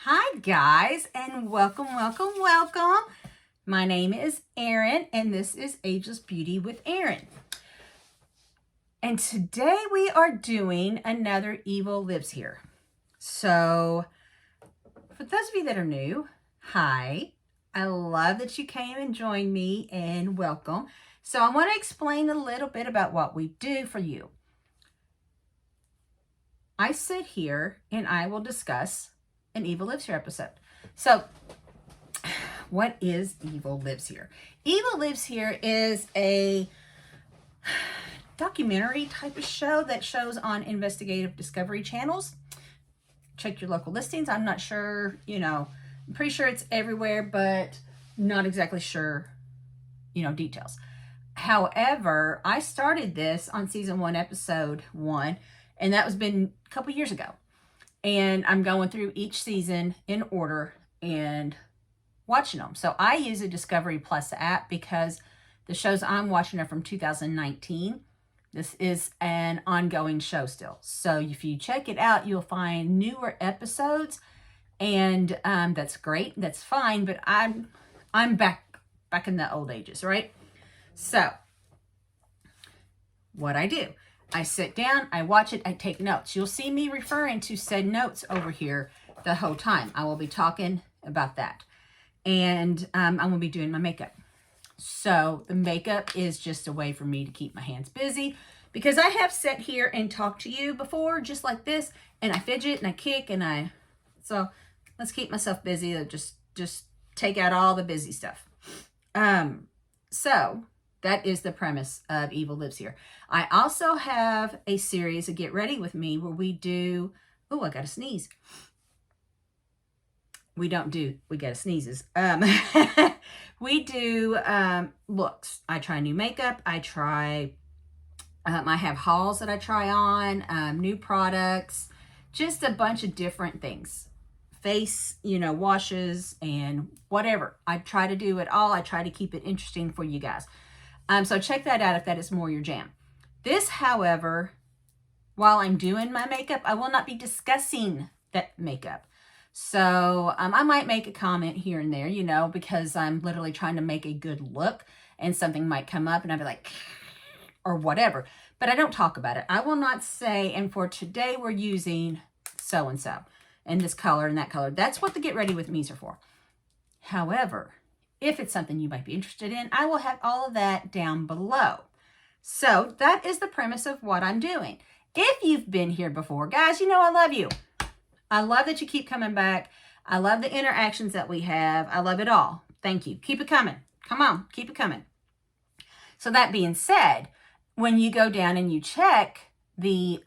Hi guys, and welcome. My name is Erin, and this is Ageless Beauty with Erin. And today we are doing another Evil Lives Here. So, for those of you that are new, hi. I love that you came and joined me, and welcome. So I want to explain a little bit about what we do for you. I sit here and I will discuss an Evil Lives Here episode. So, what is Evil Lives Here? Evil Lives Here is a documentary type of show that shows on investigative discovery channels. Check your local listings. I'm not sure, I'm pretty sure it's everywhere, but not exactly sure, details. However, I started this on season 1, episode 1, and that was been a couple years ago. And I'm going through each season in order and watching them. So I use a Discovery Plus app because the shows I'm watching are from 2019. This is an ongoing show still. So if you check it out, you'll find newer episodes, and that's great. That's fine. But I'm back in the old ages, right? So what I do, I sit down, I watch it, I take notes. You'll see me referring to said notes over here the whole time. I will be talking about that. And I'm going to be doing my makeup. So the makeup is just a way for me to keep my hands busy, because I have sat here and talked to you before just like this, and I fidget and I kick and so let's keep myself busy. Just take out all the busy stuff. So that is the premise of Evil Lives Here. I also have a series of Get Ready With Me where we do, oh, I got to sneeze. We got to sneezes. We do looks. I try new makeup. I have hauls that I try on, new products, just a bunch of different things. Face, washes and whatever. I try to do it all. I try to keep it interesting for you guys. So check that out if that is more your jam. This, however, while I'm doing my makeup, I will not be discussing that makeup. So I might make a comment here and there, because I'm literally trying to make a good look, and something might come up and I'll be like, or whatever. But I don't talk about it. I will not say, and for today we're using so-and-so and this color and that color. That's what the Get Ready With Me's are for. However, if it's something you might be interested in, I will have all of that down below. So that is the premise of what I'm doing. If you've been here before, guys, I love you. I love that you keep coming back. I love the interactions that we have. I love it all. Thank you. Keep it coming. Come on, keep it coming. So that being said, when you go down and you check the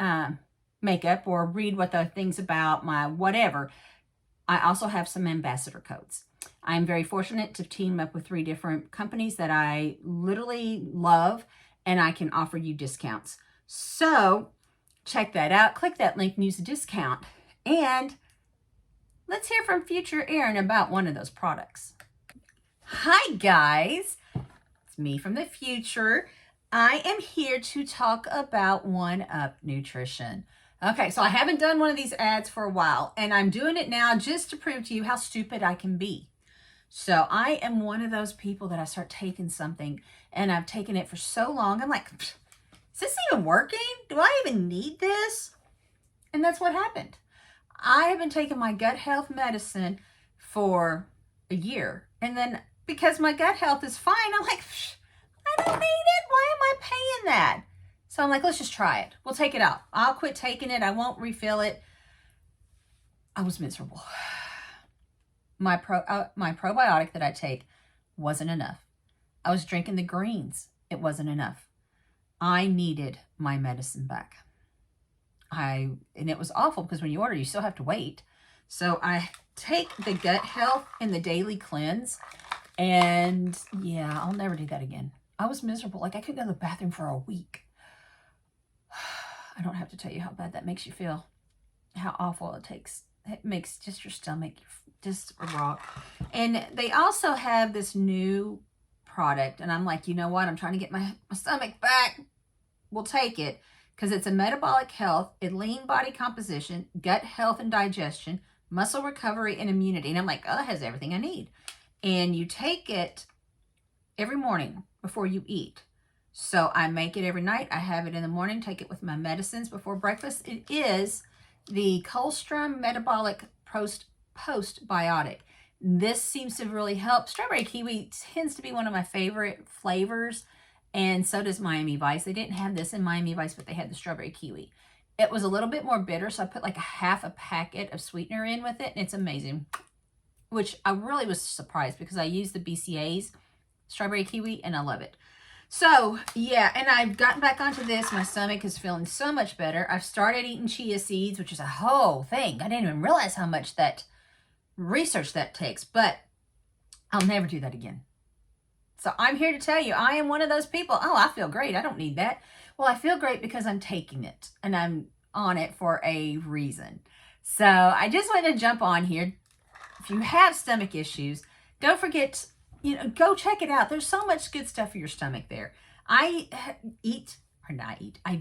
makeup or read what the thing's about, my whatever, I also have some ambassador codes. I'm very fortunate to team up with 3 different companies that I literally love, and I can offer you discounts. So check that out. Click that link and use a discount. And let's hear from future Erin about one of those products. Hi guys, it's me from the future. I am here to talk about 1UP Nutrition. Okay, so I haven't done one of these ads for a while, and I'm doing it now just to prove to you how stupid I can be. So I am one of those people that I start taking something, and I've taken it for so long, I'm like, is this even working? Do I even need this? And that's what happened. I have been taking my gut health medicine for a year, and then because my gut health is fine, I'm like, I don't need it. Why am I paying that? So I'm like, let's just try it. We'll take it out. I'll quit taking it. I won't refill it. I was miserable. My probiotic that I take wasn't enough. I was drinking the greens. It wasn't enough. I needed my medicine back. And it was awful because when you order, you still have to wait. So I take the gut health and the daily cleanse, and yeah, I'll never do that again. I was miserable. Like I couldn't go to the bathroom for a week. I don't have to tell you how bad that makes you feel, how awful it takes. It makes just your stomach just rock. And they also have this new product, and I'm like, you know what? I'm trying to get my stomach back. We'll take it. Because it's a metabolic health, a lean body composition, gut health and digestion, muscle recovery and immunity. And I'm like, oh, that has everything I need. And you take it every morning before you eat. So I make it every night. I have it in the morning, take it with my medicines before breakfast. It is the colostrum metabolic postbiotic. This seems to really help. Strawberry kiwi tends to be one of my favorite flavors, and so does Miami Vice. They didn't have this in Miami Vice, but they had the strawberry kiwi. It was a little bit more bitter, so I put like half a packet of sweetener in with it, and it's amazing. Which I really was surprised because I used the BCA's strawberry kiwi, and I love it. So, yeah, and I've gotten back onto this. My stomach is feeling so much better. I've started eating chia seeds, which is a whole thing. I didn't even realize how much that research that takes, but I'll never do that again. So I'm here to tell you, I am one of those people. Oh, I feel great. I don't need that. Well, I feel great because I'm taking it, and I'm on it for a reason. So I just want to jump on here. If you have stomach issues, don't forget, go check it out. There's so much good stuff for your stomach there. I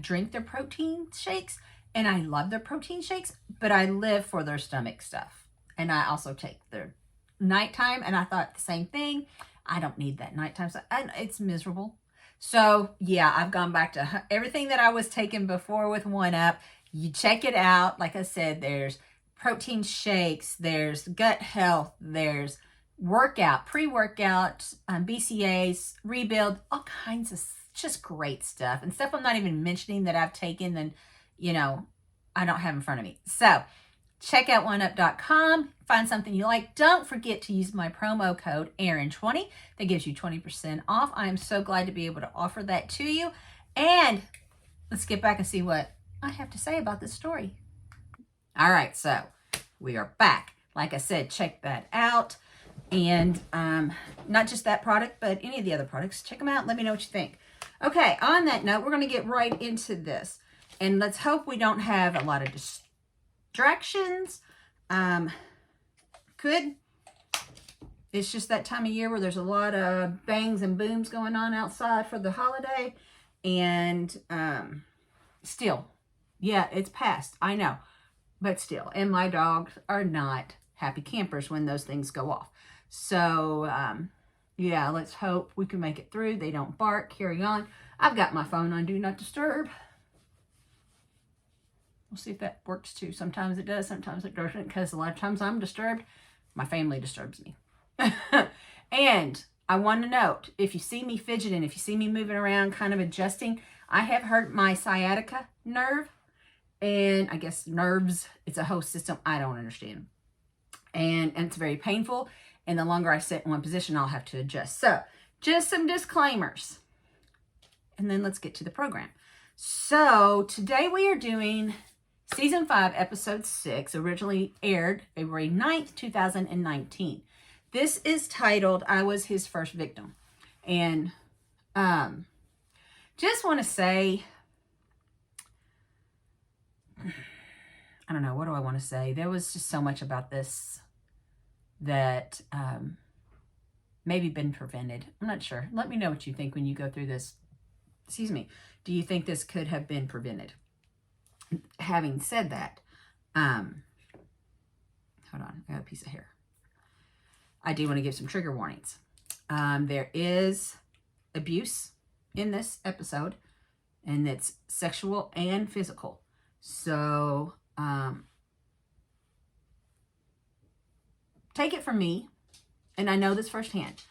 drink their protein shakes, and I love their protein shakes, but I live for their stomach stuff. And I also take their nighttime, and I thought the same thing. I don't need that nighttime stuff. It's miserable. So, yeah, I've gone back to everything that I was taking before with 1UP. You check it out. Like I said, there's protein shakes, there's gut health, there's workout, pre-workout, BCAs, rebuild, all kinds of just great stuff. And stuff I'm not even mentioning that I've taken and, I don't have in front of me. So check out oneup.com, find something you like. Don't forget to use my promo code Erin20. That gives you 20% off. I am so glad to be able to offer that to you. And let's get back and see what I have to say about this story. All right, so we are back. Like I said, check that out. And not just that product, but any of the other products. Check them out. Let me know what you think. Okay, on that note, we're going to get right into this. And let's hope we don't have a lot of distractions. It's just that time of year where there's a lot of bangs and booms going on outside for the holiday. And still, yeah, it's past. I know. But still, and my dogs are not happy campers when those things go off. So, yeah, let's hope we can make it through. They don't bark. Carry on. I've got my phone on Do Not Disturb. We'll see if that works too. Sometimes it does, sometimes it doesn't, because a lot of times I'm disturbed, my family disturbs me. And I want to note, if you see me fidgeting, if you see me moving around, kind of adjusting, I have hurt my sciatica nerve. And I guess nerves, it's a whole system I don't understand. And it's very painful. And the longer I sit in one position, I'll have to adjust. So just some disclaimers. And then let's get to the program. So today we are doing Season 5, Episode 6, originally aired February 9th, 2019. This is titled, I Was His First Victim. And just want to say, I don't know, what do I want to say? There was just so much about this that maybe been prevented. I'm not sure. Let me know what you think when you go through this. Excuse me. Do you think this could have been prevented? Having said that, hold on, I got a piece of hair. I do want to give some trigger warnings. There is abuse in this episode, and it's sexual and physical. So, take it from me, and I know this firsthand.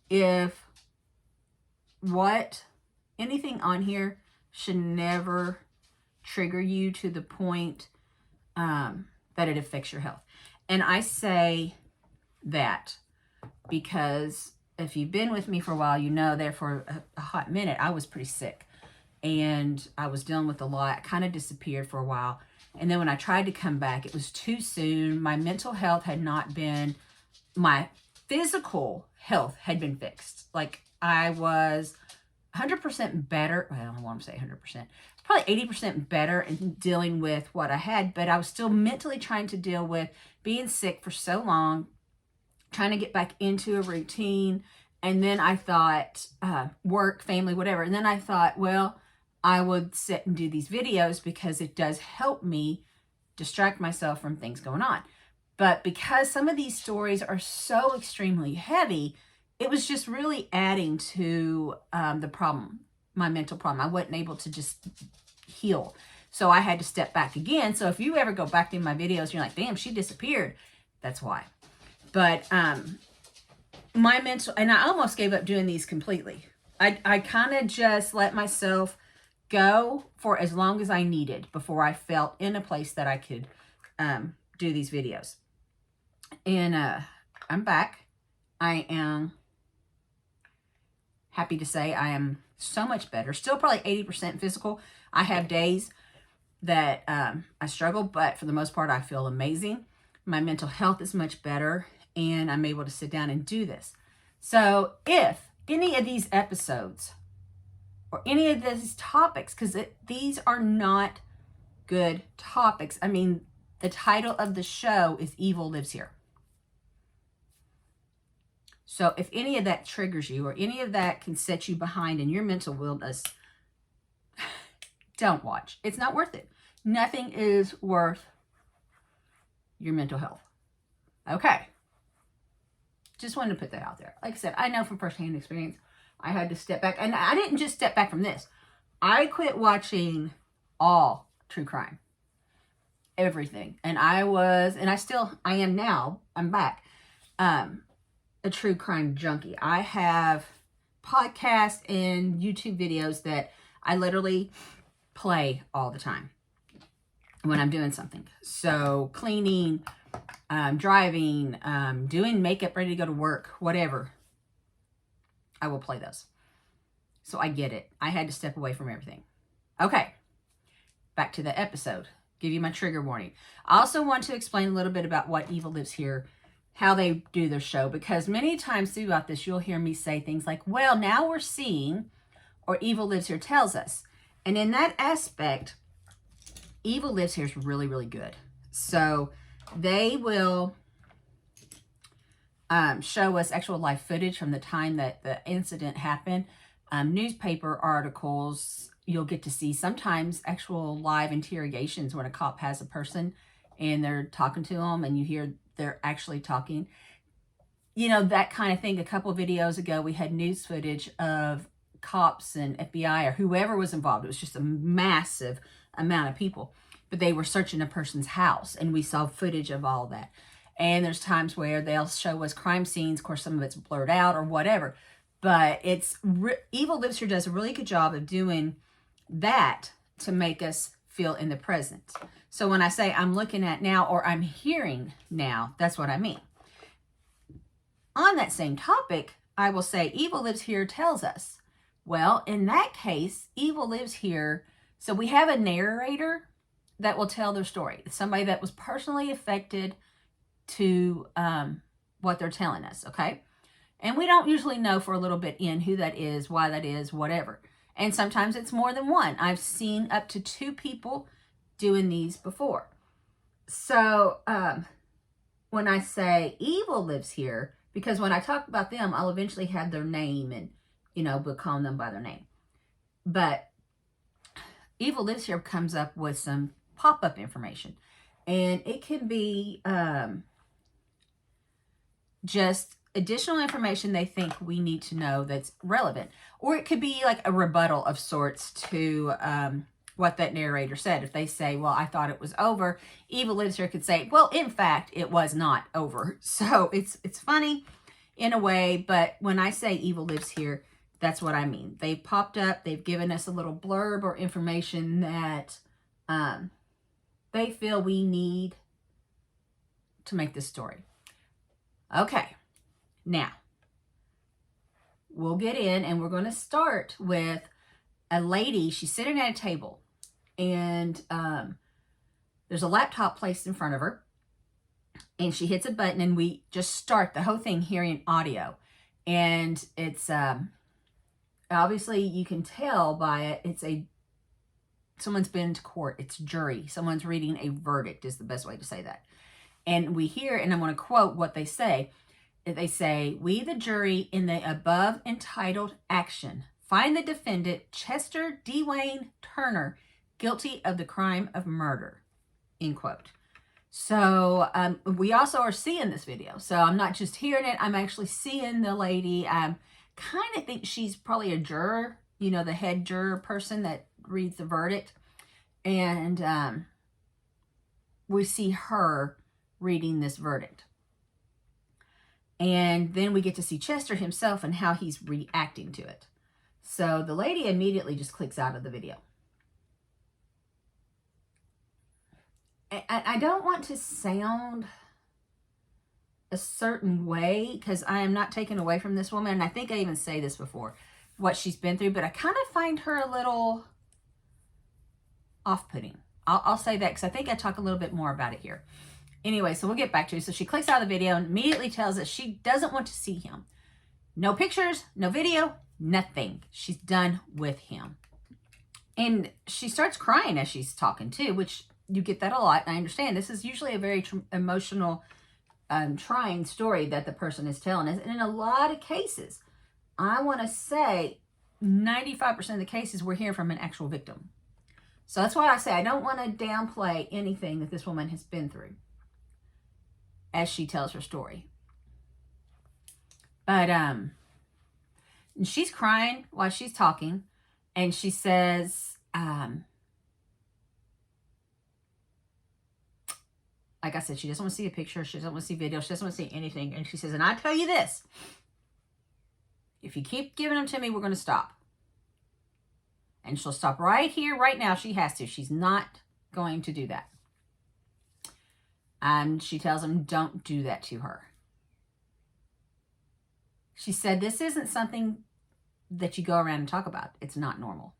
If anything on here should never trigger you to the point that it affects your health. And I say that because if you've been with me for a while, you know there for a hot minute, I was pretty sick. And I was dealing with a lot, kind of disappeared for a while. And then when I tried to come back, it was too soon. My mental health had not been, my physical health had been fixed. Like I was 100% better. Well, I don't want to say 100%. Probably 80% better in dealing with what I had, but I was still mentally trying to deal with being sick for so long, trying to get back into a routine. And then I thought, work, family, whatever. And then I thought, well, I would sit and do these videos because it does help me distract myself from things going on. But because some of these stories are so extremely heavy, it was just really adding to the problem, my mental problem. I wasn't able to just heal. So I had to step back again. So if you ever go back in my videos, you're like, damn, she disappeared. That's why. But my mental, and I almost gave up doing these completely. I kind of just let myself go for as long as I needed before I felt in a place that I could do these videos. And I'm back. I am happy to say I am so much better. Still probably 80% physical. I have days that I struggle, but for the most part, I feel amazing. My mental health is much better, and I'm able to sit down and do this. So if any of these episodes or any of these topics, because these are not good topics. I mean, the title of the show is Evil Lives Here. So if any of that triggers you or any of that can set you behind in your mental wilderness, don't watch. It's not worth it. Nothing is worth your mental health. Okay. Just wanted to put that out there. Like I said, I know from firsthand experience, I had to step back. And I didn't just step back from this. I quit watching all true crime. Everything. And I am now, I'm back, a true crime junkie. I have podcasts and YouTube videos that I literally play all the time when I'm doing something. So cleaning, driving, doing makeup, ready to go to work, whatever. I will play those. So I get it. I had to step away from everything. Okay. Back to the episode. Give you my trigger warning. I also want to explain a little bit about what Evil Lives Here, how they do their show, because many times throughout this, you'll hear me say things like, well, now we're seeing, or Evil Lives Here tells us. And in that aspect, Evil Lives Here is really, really good. So they will show us actual live footage from the time that the incident happened. Newspaper articles, you'll get to see sometimes actual live interrogations when a cop has a person and they're talking to them and you hear they're actually talking. You know, that kind of thing. A couple of videos ago, we had news footage of cops and FBI or whoever was involved. It was just a massive amount of people. But they were searching a person's house and we saw footage of all that. And there's times where they'll show us crime scenes. Of course, some of it's blurred out or whatever. But Evil Lives Here does a really good job of doing that to make us feel in the present. So when I say I'm looking at now or I'm hearing now, that's what I mean. On that same topic, I will say Evil Lives Here tells us. Well, in that case, Evil Lives Here. So we have a narrator that will tell their story. It's somebody that was personally affected to what they're telling us, okay? And we don't usually know for a little bit in who that is, why that is, whatever. And sometimes it's more than one. I've seen up to 2 people doing these before. So when I say Evil Lives Here, because when I talk about them, I'll eventually have their name and, you know, we'll call them by their name. But Evil Lives Here comes up with some pop-up information. And it can be just additional information they think we need to know that's relevant. Or it could be like a rebuttal of sorts to what that narrator said. If they say, well, I thought it was over, Evil Lives Here could say, well, in fact, it was not over. So it's funny in a way, but when I say Evil Lives Here, that's what I mean. They've popped up, they've given us a little blurb or information that they feel we need to make this story. Okay, now we'll get in and we're going to start with a lady. She's sitting at a table and there's a laptop placed in front of her and she hits a button and we just start the whole thing hearing audio. And it's obviously you can tell by it, someone's been to court. It's jury. Someone's reading a verdict is the best way to say that. And we hear, and I'm going to quote what they say. They say, we, the jury, in the above entitled action, find the defendant, Chester Dwayne Turner, guilty of the crime of murder. End quote. So we also are seeing this video. So I'm not just hearing it, I'm actually seeing the lady. Kind of think she's probably a juror, you know, the head juror person that reads the verdict. And we see her reading this verdict. And then we get to see Chester himself and how he's reacting to it. So the lady immediately just clicks out of the video. I don't want to sound a certain way because I am not taken away from this woman. And I think I even say this before, what she's been through. But I kind of find her a little off-putting. I'll say that because I think I talk a little bit more about it here. Anyway, so we'll get back to it. So she clicks out of the video and immediately tells us she doesn't want to see him. No pictures, no video, nothing. She's done with him. And she starts crying as she's talking too, which you get that a lot. And I understand this is usually a very emotional, trying story that the person is telling us. And in a lot of cases, I want to say 95% of the cases we're hearing from an actual victim. So that's why I say I don't want to downplay anything that this woman has been through as she tells her story. But she's crying while she's talking, and she says, like I said, she doesn't want to see a picture, she doesn't want to see video, she doesn't want to see anything. And she says, and I tell you this, if you keep giving them to me, we're going to stop. And she'll stop right here, right now. She has to. She's not going to do that. And she tells him, don't do that to her. She said, this isn't something that you go around and talk about. It's not normal.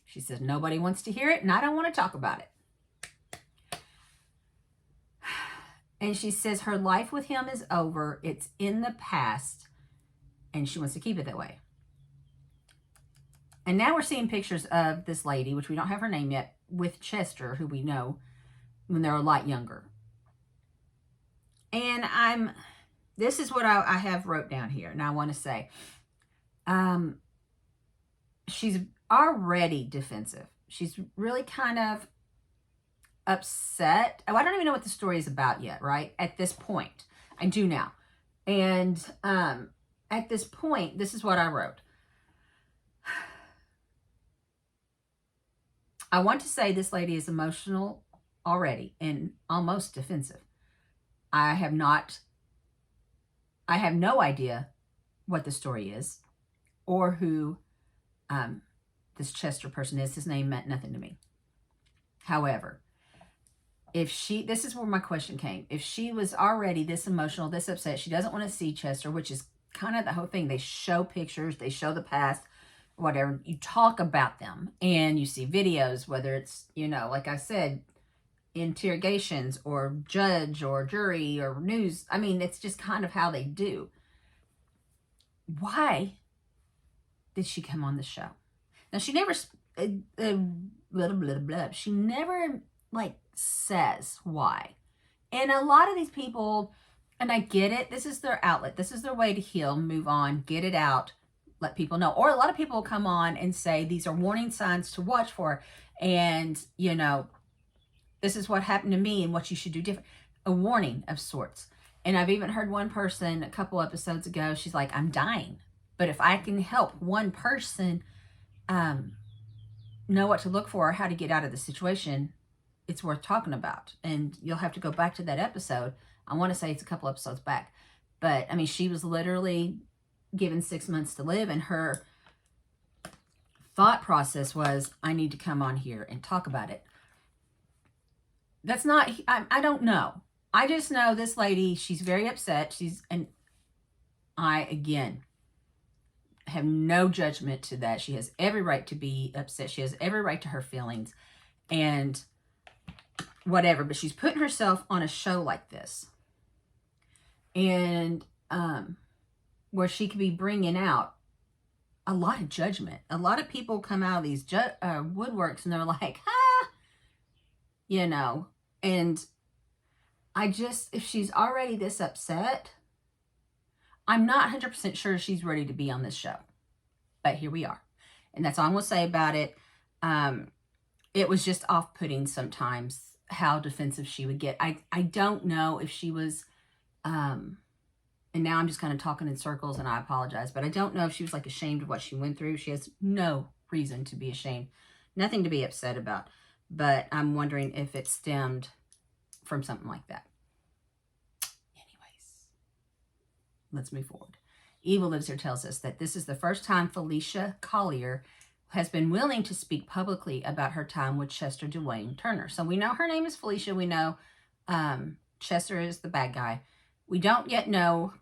She says, nobody wants to hear it, and I don't want to talk about it. And she says her life with him is over. It's in the past, and she wants to keep it that way. And now we're seeing pictures of this lady, which we don't have her name yet, with Chester, who we know when they're a lot younger. And this is what I have wrote down here. And I want to say, she's already defensive. She's really kind of upset. Oh, I don't even know what the story is about yet, right? At this point. I do now. And at this point, this is what I wrote. I want to say this lady is emotional already and almost defensive. I have no idea what the story is or who this Chester person is. His name meant nothing to me. However, this is where my question came. If she was already this emotional, this upset, she doesn't want to see Chester, which is kind of the whole thing. They show pictures, they show the past, whatever. You talk about them and you see videos, whether it's, like I said, interrogations or judge or jury or news. I mean, it's just kind of how they do. Why did she come on the show? Now, she never, she never says why. And a lot of these people, and I get it, this is their outlet. This is their way to heal, move on, get it out, let people know. Or a lot of people will come on and say, these are warning signs to watch for. And, this is what happened to me and what you should do different. A warning of sorts. And I've even heard one person a couple episodes ago, she's like, I'm dying. But if I can help one person know what to look for or how to get out of the situation, it's worth talking about. And you'll have to go back to that episode. I want to say it's a couple episodes back. But, I mean, she was literally given 6 months to live, and her thought process was, I need to come on here and talk about it. That's not, I don't know. I just know this lady, she's very upset. And I, again, have no judgment to that. She has every right to be upset. She has every right to her feelings and whatever. But she's putting herself on a show like this. And where she could be bringing out a lot of judgment. A lot of people come out of these woodworks and they're like, and if she's already this upset, I'm not 100% sure she's ready to be on this show. But here we are. And that's all I'm going to say about it. It was just off-putting sometimes how defensive she would get. I don't know if she was, and now I'm just kind of talking in circles and I apologize, but I don't know if she was like ashamed of what she went through. She has no reason to be ashamed, nothing to be upset about, but I'm wondering if it stemmed from something like that. Anyways, let's move forward. Evil Lives Here tells us that this is the first time Felicia Collier has been willing to speak publicly about her time with Chester Dwayne Turner. So we know her name is Felicia. We know Chester is the bad guy. We don't yet know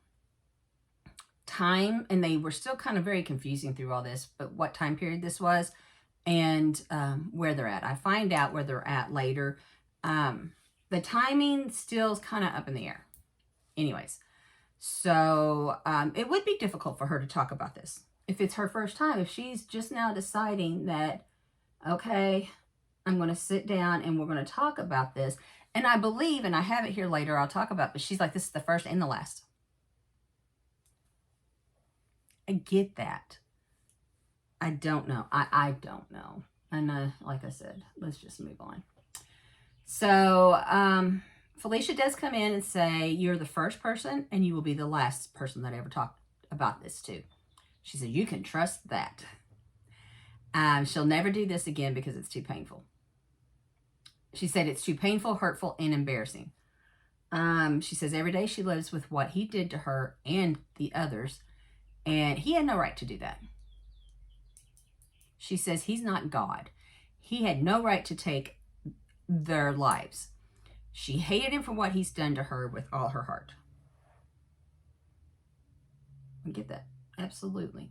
time, and they were still kind of very confusing through all this, but what time period this was and where they're at. I find out where they're at later. The timing still is kind of up in the air. Anyways, so it would be difficult for her to talk about this. If it's her first time, if she's just now deciding that, okay, I'm going to sit down and we're going to talk about this. And I believe, and I have it here later, I'll talk about, but she's like, this is the first and the last. I get that. I don't know. I don't know. And like I said, let's just move on. So Felicia does come in and say, you're the first person and you will be the last person that I ever talked about this to. She said, you can trust that. She'll never do this again because it's too painful. She said it's too painful, hurtful, and embarrassing. She says every day she lives with what he did to her and the others, and he had no right to do that. She says he's not God. He had no right to take their lives. She hated him for what he's done to her with all her heart. I get that. Absolutely.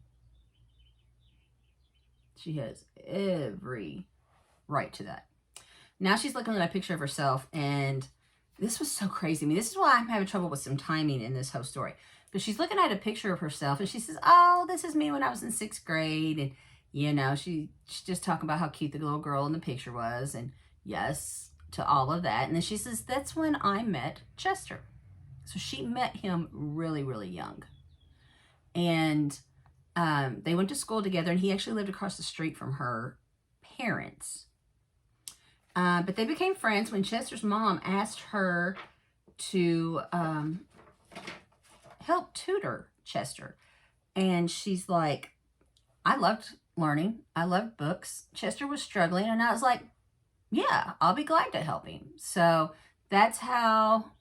She has every right to that. Now she's looking at a picture of herself, and this was so crazy. I mean, this is why I'm having trouble with some timing in this whole story. But she's looking at a picture of herself, and she says, oh, this is me when I was in 6th grade. And, you know, she's just talking about how cute the little girl in the picture was. And yes, to all of that. And then she says, that's when I met Chester. So she met him really, really young. And they went to school together, and he actually lived across the street from her parents. But they became friends when Chester's mom asked her to help tutor Chester. And she's like, I loved learning. I loved books. Chester was struggling, and I was like, yeah, I'll be glad to help him. So that's how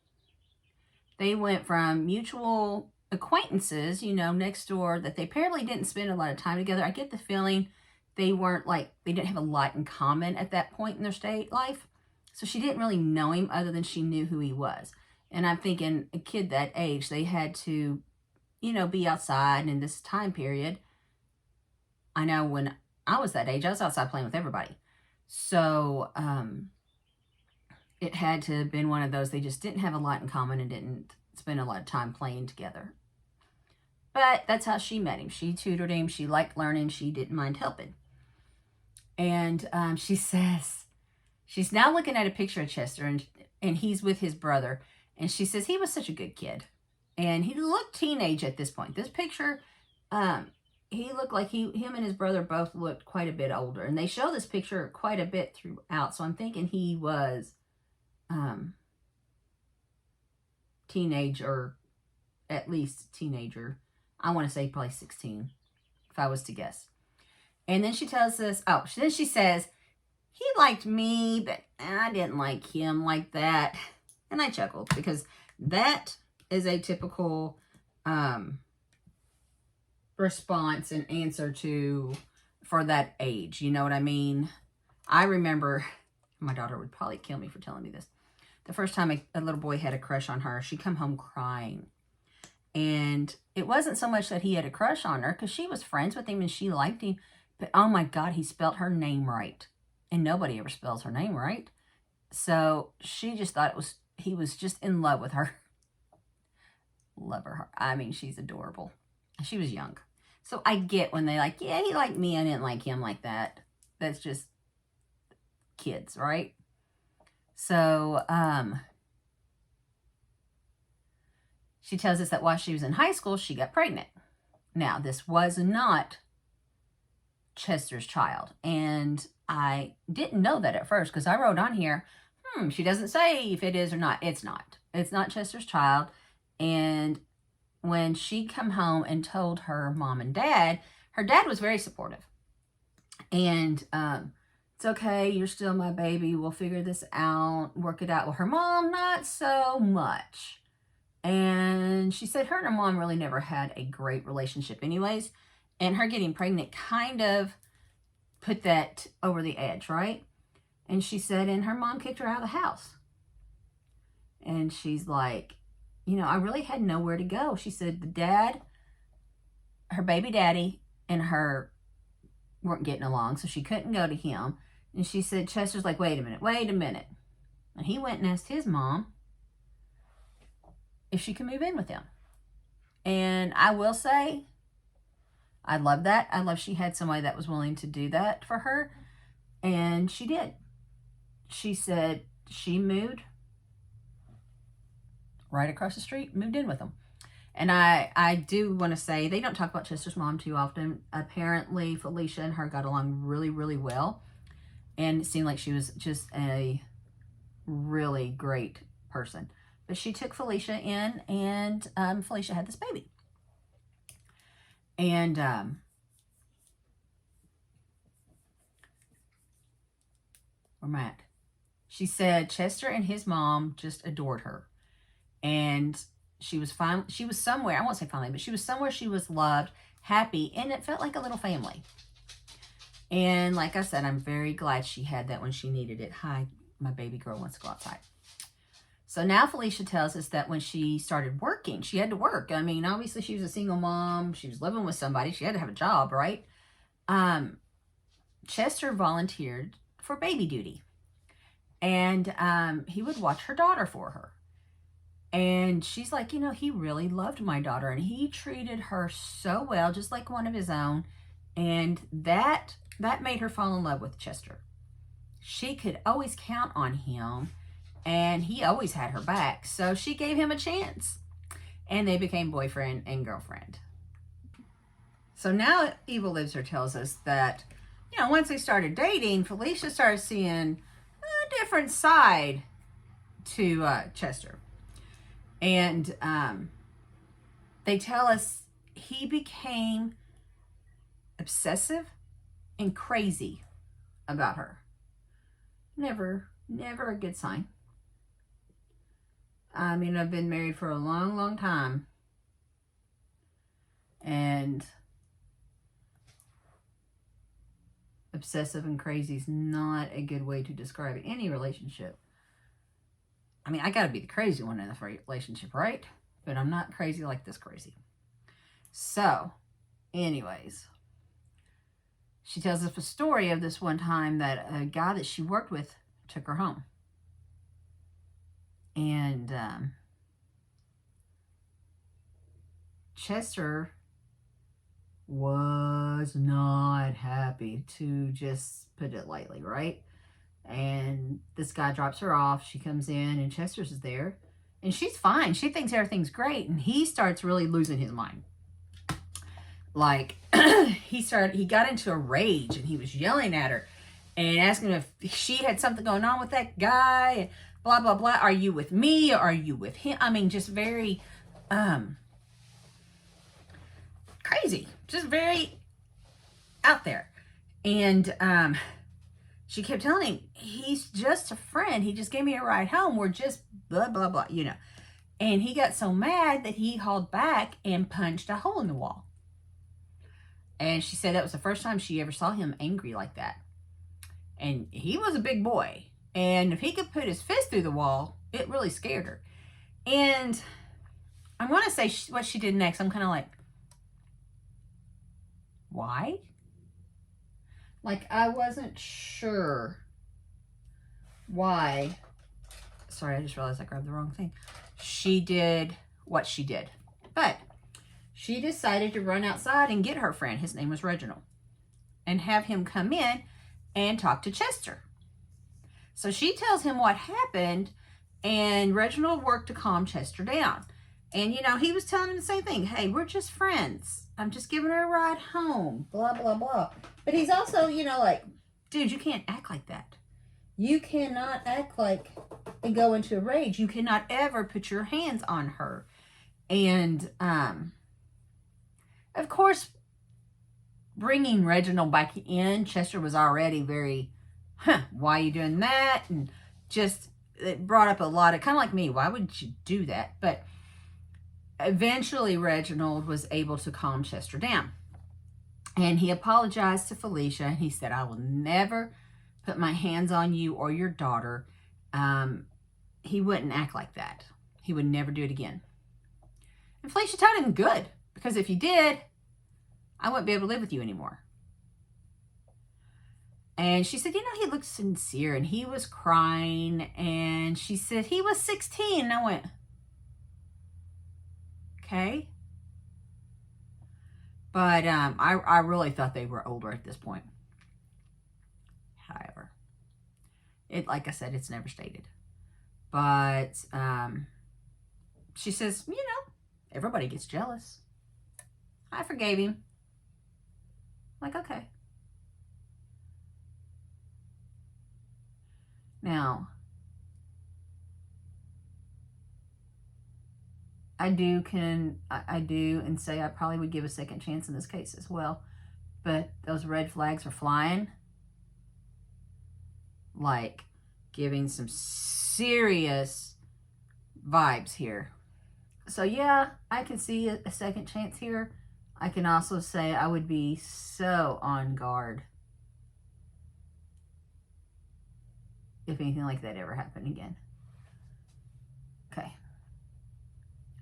they went from mutual acquaintances, you know, next door, that they apparently didn't spend a lot of time together. I get the feeling they weren't like, they didn't have a lot in common at that point in their state life. So she didn't really know him other than she knew who he was. And I'm thinking a kid that age, they had to, you know, be outside. And in this time period, I know when I was that age, I was outside playing with everybody. So it had to have been one of those, they just didn't have a lot in common and didn't spend a lot of time playing together. But that's how she met him. She tutored him. She liked learning. She didn't mind helping. And she says, she's now looking at a picture of Chester, and he's with his brother. And she says he was such a good kid. And he looked teenage at this point. This picture, he looked like him and his brother both looked quite a bit older. And they show this picture quite a bit throughout. So I'm thinking he was teenager, at least teenager. I want to say probably 16, if I was to guess. And then she tells us, then she says, he liked me, but I didn't like him like that. And I chuckled because that is a typical response and answer for that age. You know what I mean? I remember, my daughter would probably kill me for telling me this. The first time a little boy had a crush on her, she come home crying. And it wasn't so much that he had a crush on her, because she was friends with him and she liked him. But oh my God, he spelled her name right. And nobody ever spells her name right. So she just thought he was just in love with her. Love her. I mean, she's adorable. She was young. So I get when they like, yeah, he liked me. I didn't like him like that. That's just kids, right? So, she tells us that while she was in high school, she got pregnant. Now, this was not Chester's child. And I didn't know that at first, because I wrote on here, She doesn't say if it is or not. It's not. It's not Chester's child. And when she come home and told her mom and dad, her dad was very supportive. And it's okay, you're still my baby. We'll figure this out, work it out. Well, her mom, not so much. And she said her and her mom really never had a great relationship anyways. And her getting pregnant kind of put that over the edge, right? And she said, and her mom kicked her out of the house. And she's like, you know, I really had nowhere to go. She said the dad, her baby daddy, and her weren't getting along, so she couldn't go to him. And she said, Chester's like, wait a minute. And he went and asked his mom if she could move in with him. And I will say, I love that. I love she had somebody that was willing to do that for her. And she did. She said she moved right across the street, moved in with them. And I do want to say, they don't talk about Chester's mom too often. Apparently, Felicia and her got along really, really well. And it seemed like she was just a really great person. But she took Felicia in, and Felicia had this baby. And where am I at? She said Chester and his mom just adored her. And she was fine. She was somewhere, I won't say finally, but she was somewhere she was loved, happy, and it felt like a little family. And like I said, I'm very glad she had that when she needed it. Hi, my baby girl wants to go outside. So now Felicia tells us that when she started working, she had to work. I mean, obviously she was a single mom. She was living with somebody. She had to have a job, right? Chester volunteered for baby duty. And he would watch her daughter for her. And she's like, you know, he really loved my daughter. And he treated her so well, just like one of his own. And that made her fall in love with Chester. She could always count on him. And he always had her back. So she gave him a chance. And they became boyfriend and girlfriend. So now Evil Lives Here tells us that, you know, once they started dating, Felicia started seeing a different side to Chester. And they tell us he became obsessive and crazy about her. Never a good sign. I mean, I've been married for a long, long time. And obsessive and crazy is not a good way to describe any relationship. I mean, I gotta be the crazy one in the relationship, right? But I'm not crazy like this crazy. So, anyways, she tells us a story of this one time that a guy that she worked with took her home. And Chester was not happy, to just put it lightly, right? And this guy drops her off. She comes in, and Chester's is there. And she's fine. She thinks everything's great. And he starts really losing his mind. Like, he got into a rage, and he was yelling at her and asking if she had something going on with that guy. Blah, blah, blah. Are you with me? Or are you with him? I mean, just very crazy. Just very out there. And she kept telling him, he's just a friend. He just gave me a ride home. We're just blah, blah, blah, you know. And he got so mad that he hauled back and punched a hole in the wall. And she said that was the first time she ever saw him angry like that. And he was a big boy. And if he could put his fist through the wall, it really scared her. And I want to say what she did next. I'm kind of like, why? Like, I wasn't sure why. Sorry, I just realized I grabbed the wrong thing. She did what she did. But she decided to run outside and get her friend. His name was Reginald. And have him come in and talk to Chester. So she tells him what happened, and Reginald worked to calm Chester down. And, you know, he was telling him the same thing. Hey, we're just friends. I'm just giving her a ride home. Blah, blah, blah. But he's also, you know, like, dude, you can't act like that. You cannot act like and go into a rage. You cannot ever put your hands on her. And, of course, bringing Reginald back in, Chester was already very, why are you doing that? And just, it brought up a lot of, kind of like me, why would you do that? But eventually Reginald was able to calm Chester down. And he apologized to Felicia. He said, I will never put my hands on you or your daughter. He wouldn't act like that. He would never do it again. And Felicia told him, good, because if you did, I wouldn't be able to live with you anymore. And she said, you know, he looked sincere and he was crying. And she said, he was 16. And I went, okay. But I really thought they were older at this point. However, like I said, it's never stated. But she says, you know, everybody gets jealous. I forgave him. Like, okay. Now, I do and say I probably would give a second chance in this case as well. But those red flags are flying. Like, giving some serious vibes here. So yeah, I can see a second chance here. I can also say I would be so on guard if anything like that ever happened again. Okay.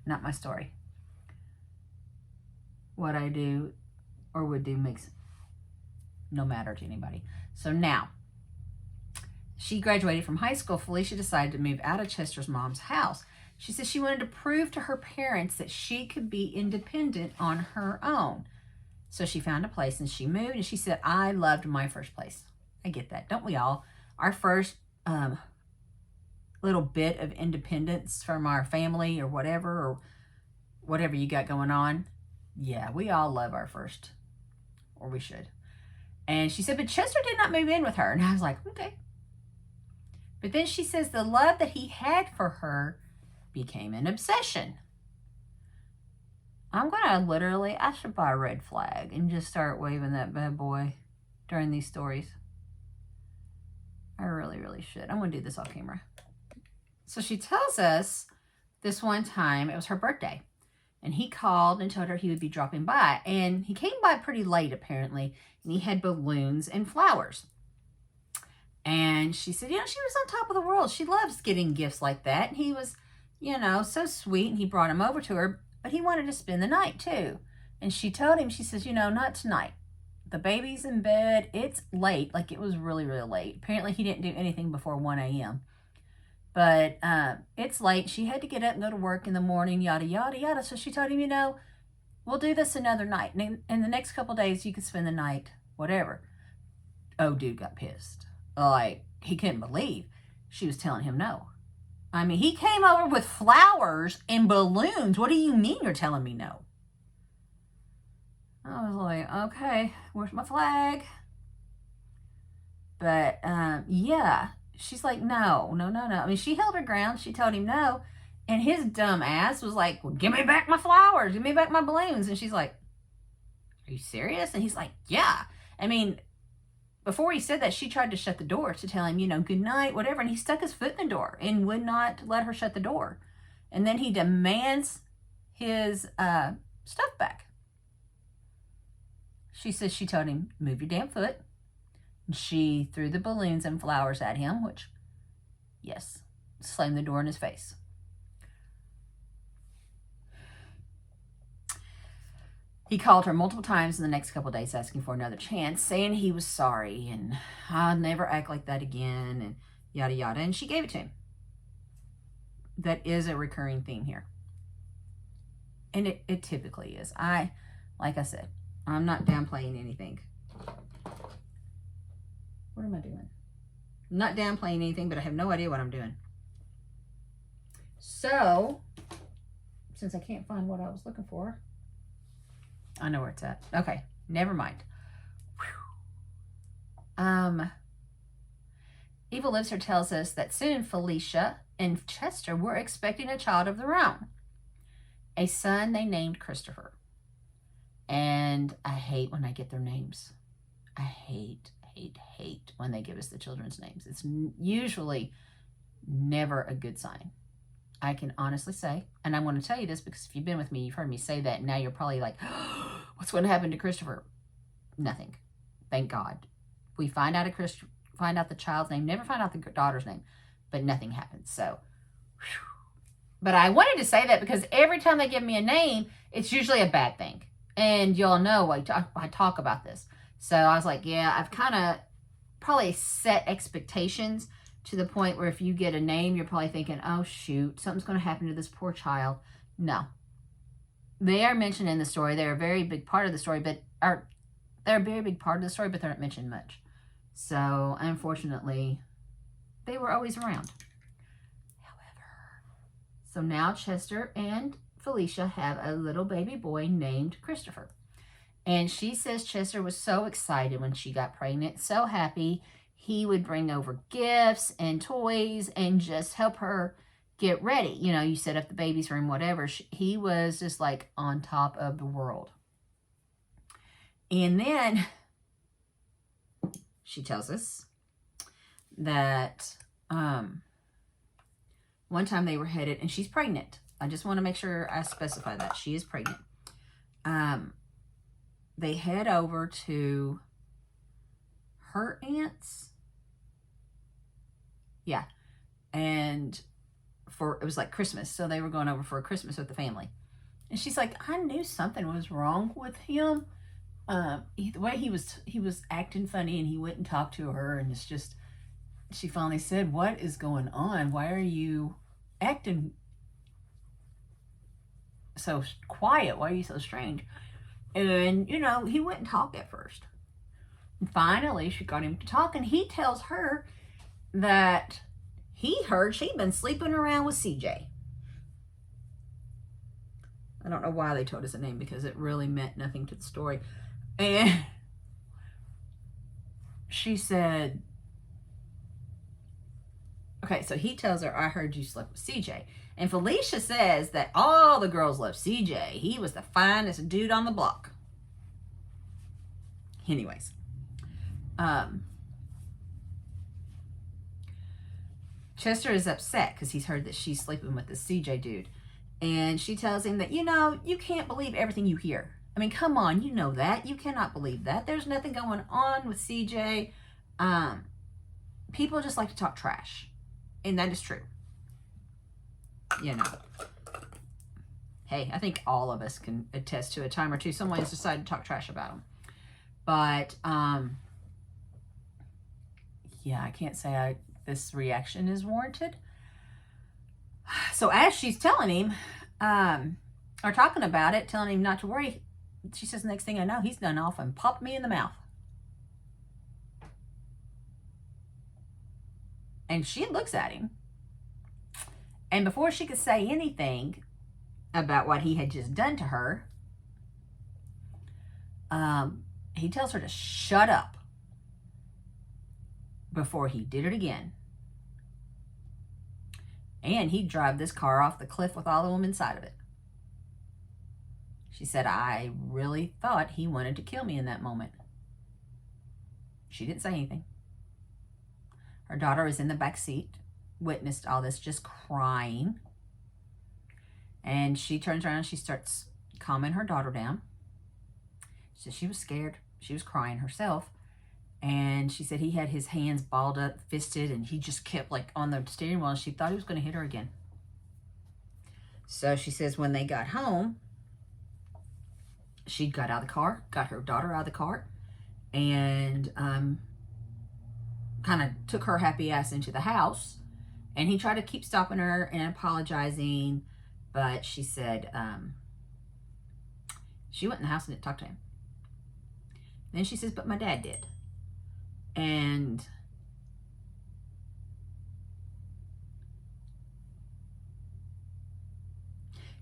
Not my story. What I do or would do makes no matter to anybody. So now, she graduated from high school. Felicia decided to move out of Chester's mom's house. She said she wanted to prove to her parents that she could be independent on her own. So she found a place and she moved, and she said, I loved my first place. I get that. Don't we all? Our first little bit of independence from our family or whatever you got going on. Yeah, we all love our first, or we should. And she said, but Chester did not move in with her. And I was like, okay. But then she says the love that he had for her became an obsession. I'm going to literally, I should buy a red flag and just start waving that bad boy during these stories. I really, really should. I'm going to do this off camera. So she tells us this one time, it was her birthday, and he called and told her he would be dropping by. And he came by pretty late, apparently, and he had balloons and flowers. And she said, you know, she was on top of the world. She loves getting gifts like that. And he was, you know, so sweet. And he brought him over to her, but he wanted to spend the night too. And she told him, she says, you know, not tonight. The baby's in bed. It's late. Like, it was really, really late. Apparently he didn't do anything before 1 a.m. But it's late. She had to get up and go to work in the morning, yada, yada, yada. So she told him, you know, we'll do this another night. And in the next couple of days, you can spend the night, whatever. Oh, dude got pissed. Like, he couldn't believe she was telling him no. I mean, he came over with flowers and balloons. What do you mean you're telling me no? I was like, okay, where's my flag? But, yeah, she's like, no. I mean, she held her ground. She told him no. And his dumb ass was like, well, give me back my flowers. Give me back my balloons. And she's like, are you serious? And he's like, yeah. I mean, before he said that, she tried to shut the door to tell him, you know, good night, whatever. And he stuck his foot in the door and would not let her shut the door. And then he demands his stuff back. She says she told him, move your damn foot. And she threw the balloons and flowers at him, which, yes, slammed the door in his face. He called her multiple times in the next couple of days asking for another chance, saying he was sorry and I'll never act like that again and yada, yada. And she gave it to him. That is a recurring theme here. And it typically is. Like I said, I'm not downplaying anything. What am I doing? I'm not downplaying anything, but I have no idea what I'm doing. So, since I can't find what I was looking for, I know where it's at. Okay, never mind. Evil Lives Here tells us that soon Felicia and Chester were expecting a child of their own, a son they named Christopher. And I hate when I get their names. I hate when they give us the children's names. It's usually never a good sign. I can honestly say, and I'm going to tell you this because if you've been with me, you've heard me say that, and now you're probably like, oh, what's going to happen to Christopher? Nothing. Thank God. We find out the child's name, never find out the daughter's name, but nothing happens. So, whew. But I wanted to say that because every time they give me a name, it's usually a bad thing. And y'all know I talk about this. So I was like, yeah, I've kind of probably set expectations to the point where if you get a name, you're probably thinking, oh, shoot, something's going to happen to this poor child. No. They are mentioned in the story. They're a very big part of the story, but they're a very big part of the story, but they're not mentioned much. So, unfortunately, they were always around. However, so now Chester and Felicia have a little baby boy named Christopher. And she says Chester was so excited when she got pregnant, so happy. He would bring over gifts and toys and just help her get ready. You know, you set up the baby's room, whatever. He was just like on top of the world. And then she tells us that one time they were headed, and she's pregnant. I just want to make sure I specify that. She is pregnant. They head over to her aunt's. Yeah. And it was like Christmas. So they were going over for a Christmas with the family. And she's like, I knew something was wrong with him. The way he was acting funny, and he wouldn't talk to her. And it's just, she finally said, what is going on? Why are you acting so quiet? Why are you so strange? And, you know, he wouldn't talk at first. And finally, she got him to talk, and he tells her that he heard she'd been sleeping around with CJ. I don't know why they told us a name, because it really meant nothing to the story. And she said, okay, so he tells her, I heard you slept with CJ. And Felicia says that all the girls loved CJ. He was the finest dude on the block. Anyways. Chester is upset because he's heard that she's sleeping with this CJ dude. And she tells him that, you know, you can't believe everything you hear. I mean, come on, you know that. You cannot believe that. There's nothing going on with CJ. People just like to talk trash. And that is true. You know. Hey, I think all of us can attest to a time or two someone's decided to talk trash about them. But, yeah, I can't say this reaction is warranted. So as she's telling him, or talking about it, telling him not to worry, she says, next thing I know, he's done off and popped me in the mouth. And she looks at him. And before she could say anything about what he had just done to her, he tells her to shut up before he did it again. And he'd drive this car off the cliff with all of them inside of it. She said, I really thought he wanted to kill me in that moment. She didn't say anything. Her daughter was in the back seat, witnessed all this, just crying. And she turns around and she starts calming her daughter down. She said she was scared. She was crying herself. And she said he had his hands balled up, fisted, and he just kept like on the steering wheel. She thought he was going to hit her again. So she says when they got home, she got out of the car, got her daughter out of the car, and kind of took her happy ass into the house. And he tried to keep stopping her and apologizing, but she said she went in the house and didn't talk to him. Then she says, but my dad did. And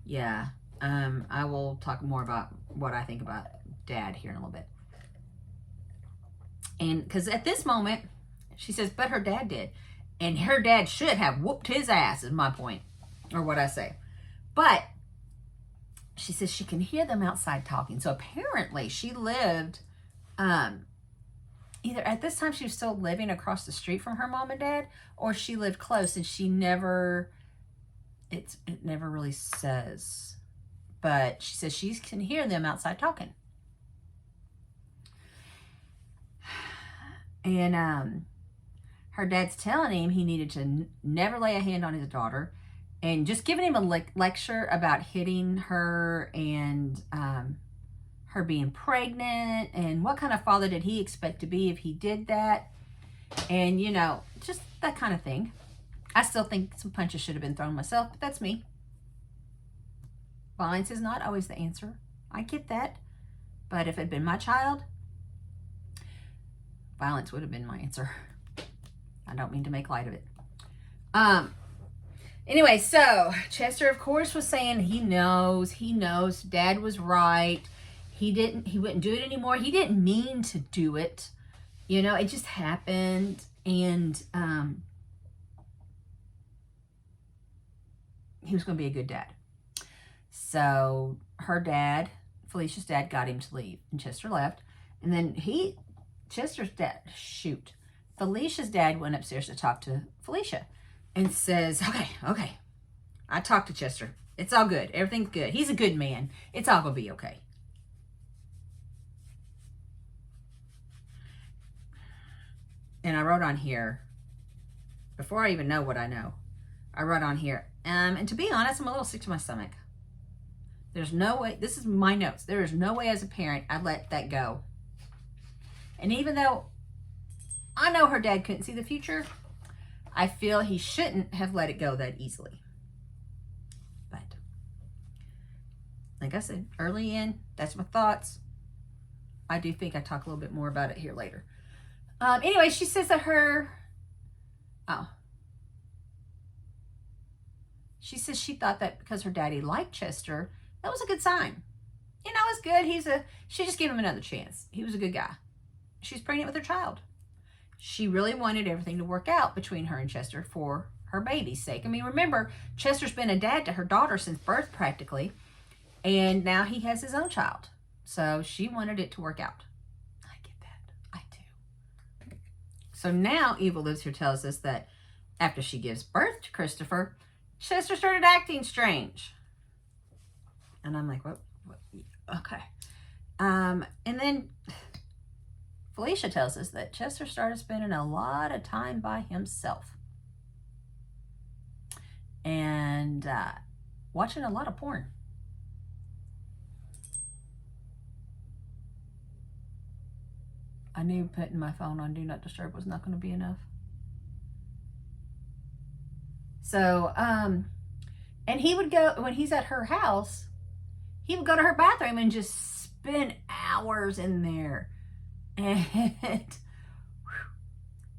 yeah, I will talk more about what I think about Dad here in a little bit. And because at this moment, She says, but her dad did. And her dad should have whooped his ass, is my point, or what I say. But she says she can hear them outside talking. So apparently she lived, either at this time she was still living across the street from her mom and dad, or she lived close and she never, it never really says. But she says she can hear them outside talking. And her dad's telling him he needed to never lay a hand on his daughter, and just giving him a lecture about hitting her and her being pregnant, and what kind of father did he expect to be if he did that, and you know, just that kind of thing. I still think some punches should have been thrown myself, but that's me. Violence is not always the answer. I get that. But if it had been my child, violence would have been my answer. I don't mean to make light of it. Anyway, so Chester, of course, was saying he knows Dad was right. He wouldn't do it anymore. He didn't mean to do it. You know, it just happened. And he was going to be a good dad. So her dad, Felicia's dad, got him to leave, and Chester left. And then Felicia's dad went upstairs to talk to Felicia and says, okay, I talked to Chester. It's all good. Everything's good. He's a good man. It's all going to be okay. And I wrote on here, before I even know what I know, I wrote on here, and to be honest, I'm a little sick to my stomach. There's no way, this is my notes, there is no way as a parent I'd let that go. And even though I know her dad couldn't see the future, I feel he shouldn't have let it go that easily. But, like I said, early in, that's my thoughts. I do think I talk a little bit more about it here later. Anyway, she says that she says she thought that because her daddy liked Chester, that was a good sign. You know, it's good. She just gave him another chance. He was a good guy. She's pregnant with her child. She really wanted everything to work out between her and Chester for her baby's sake. I mean, remember, Chester's been a dad to her daughter since birth practically, and now he has his own child. So she wanted it to work out. I get that. I do. So now Evil Lives Here tells us that after she gives birth to Christopher, Chester started acting strange. And I'm like, what? Okay. And then Felicia tells us that Chester started spending a lot of time by himself. And watching a lot of porn. I knew putting my phone on Do Not Disturb was not going to be enough. So, and he would go, when he's at her house, he would go to her bathroom and just spend hours in there. And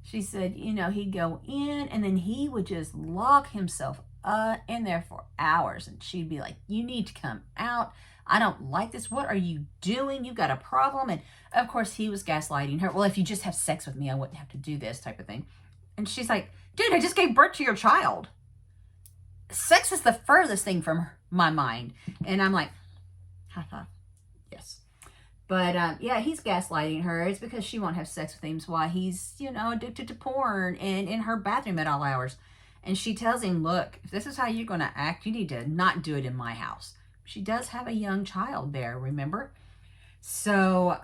she said, you know, he'd go in and then he would just lock himself in there for hours. And she'd be like, you need to come out. I don't like this. What are you doing? You've got a problem. And of course he was gaslighting her. Well, if you just have sex with me, I wouldn't have to do this type of thing. And she's like, dude, I just gave birth to your child. Sex is the furthest thing from my mind. And I'm like, haha, yes. But yeah, he's gaslighting her. It's because she won't have sex with him. It's why he's, you know, addicted to porn and in her bathroom at all hours. And she tells him, look, if this is how you're going to act, you need to not do it in my house. She does have a young child there, remember? So,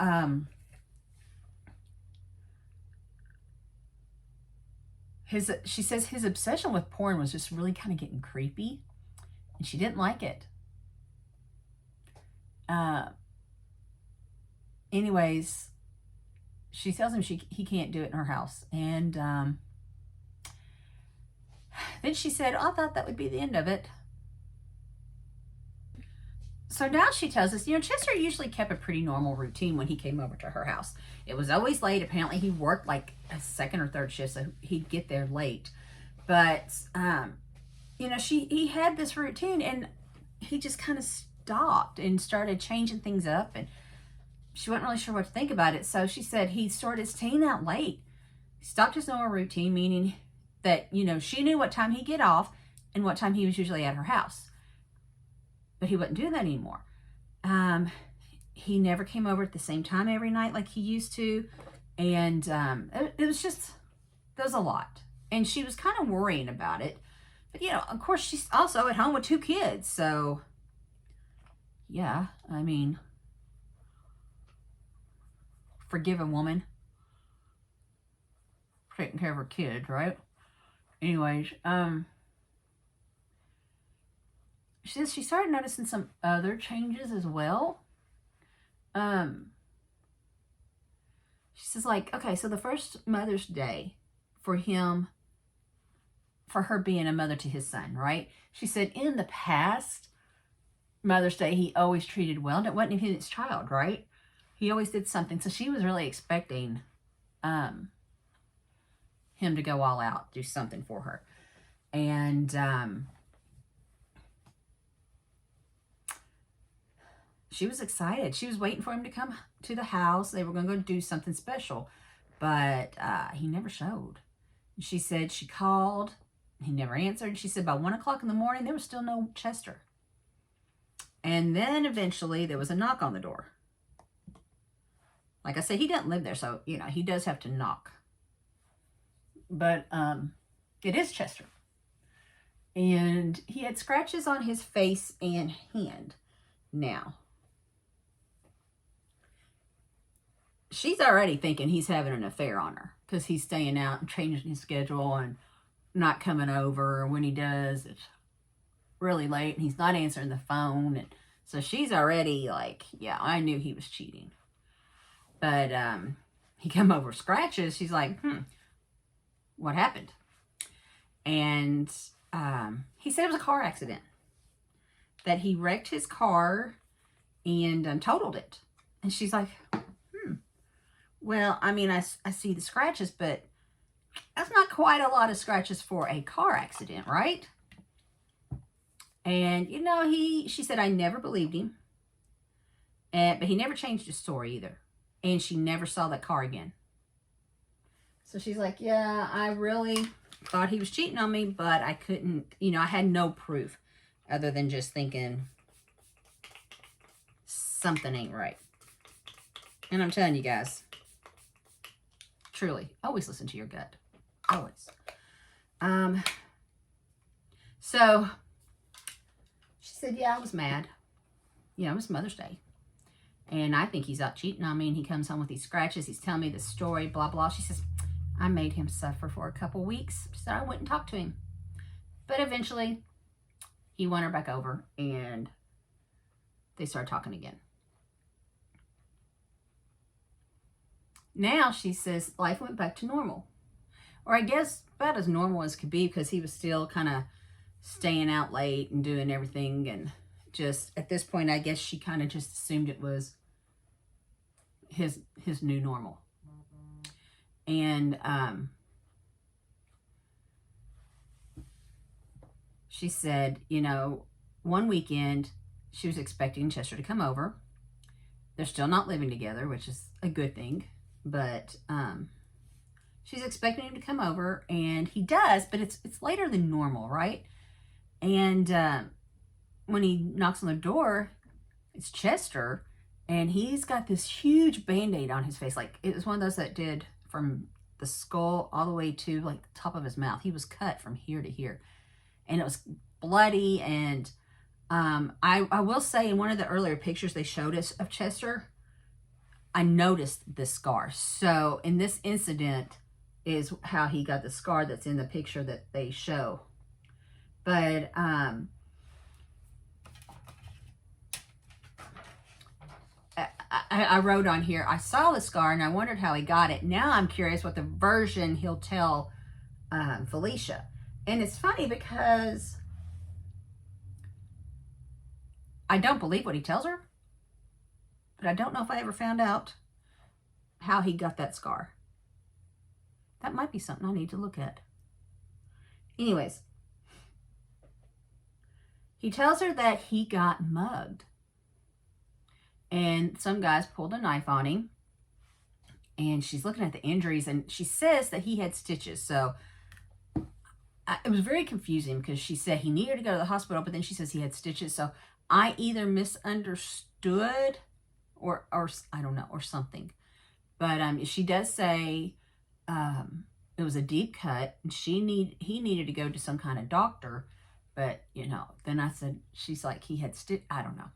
she says his obsession with porn was just really kind of getting creepy. And she didn't like it. Anyways, she tells him he can't do it in her house. And then she said, oh, I thought that would be the end of it. So now she tells us, you know, Chester usually kept a pretty normal routine when he came over to her house. It was always late. Apparently he worked like a second or third shift, so he'd get there late. But, you know, he had this routine and he just kind of stopped and started changing things up. And she wasn't really sure what to think about it. So she said he started staying out late. He stopped his normal routine, meaning that, you know, she knew what time he'd get off and what time he was usually at her house. But he wouldn't do that anymore. He never came over at the same time every night like he used to. And it was just, there was a lot. And she was kind of worrying about it. But, you know, of course, she's also at home with 2 kids. So, yeah, I mean, forgive a woman for taking care of her kids, right? Anyways, she says she started noticing some other changes as well. She says, like, okay, so the first Mother's Day for him, for her being a mother to his son, right? She said in the past Mother's Day, he always treated well. And it wasn't even his child, right? He always did something. So she was really expecting him to go all out, do something for her. And she was excited. She was waiting for him to come to the house. They were going to go do something special. But he never showed. She said she called. He never answered. She said by 1 o'clock in the morning, there was still no Chester. And then eventually there was a knock on the door. Like I said, he doesn't live there. So, you know, he does have to knock. But it is Chester. And he had scratches on his face and hand. Now, she's already thinking he's having an affair on her because he's staying out and changing his schedule and not coming over. When he does, it's really late and he's not answering the phone. And so she's already like, yeah, I knew he was cheating. But he come over scratches. She's like, what happened? And he said it was a car accident. That he wrecked his car and totaled it. And she's like, well, I mean, I see the scratches, but that's not quite a lot of scratches for a car accident, right? And, you know, she said, I never believed him. But he never changed his story either. And she never saw that car again. So she's like, yeah, I really thought he was cheating on me, but I couldn't, you know, I had no proof other than just thinking something ain't right. And I'm telling you guys, truly, always listen to your gut. Always. So she said, yeah, I was mad. You know, it was Mother's Day. And I think he's out cheating on me. And he comes home with these scratches. He's telling me the story, blah, blah. She says, I made him suffer for a couple weeks. She said, I wouldn't talk to him. But eventually, he won her back over. And they started talking again. Now, she says, life went back to normal. Or I guess about as normal as could be, because he was still kind of staying out late and doing everything. And just, at this point, I guess she kind of just assumed it was his new normal. And she said, you know, one weekend, she was expecting Chester to come over. They're still not living together, which is a good thing. But she's expecting him to come over, and he does, but it's later than normal, right? And when he knocks on the door, it's Chester, and he's got this huge Band-Aid on his face. Like, it was one of those that did from the skull all the way to, like, the top of his mouth. He was cut from here to here, and it was bloody. And I will say, in one of the earlier pictures they showed us of Chester, I noticed the scar. So in this incident is how he got the scar that's in the picture that they show. But I wrote on here, I saw the scar and I wondered how he got it. Now I'm curious what the version he'll tell Felicia. And it's funny because I don't believe what he tells her. But I don't know if I ever found out how he got that scar. That might be something I need to look at. Anyways, he tells her that he got mugged. And some guys pulled a knife on him. And she's looking at the injuries, and she says that he had stitches. So it was very confusing because she said he needed to go to the hospital, but then she says he had stitches. So I either misunderstood or I don't know, or something. But she does say it was a deep cut, and he needed to go to some kind of doctor. But, you know, then I said, she's like, he had stitch. I don't know.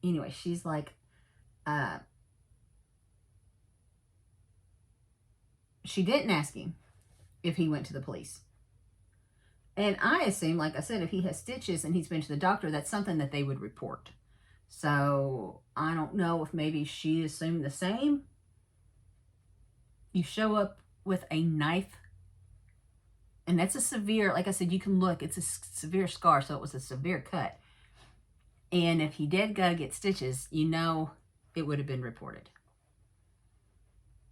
Anyway, she's like, she didn't ask him if he went to the police. And I assume, like I said, if he has stitches and he's been to the doctor, that's something that they would report. So I don't know if maybe she assumed the same. You show up with a knife, and that's a severe, like I said, you can look, it's a severe scar, so it was a severe cut. And if he did go get stitches, you know it would have been reported.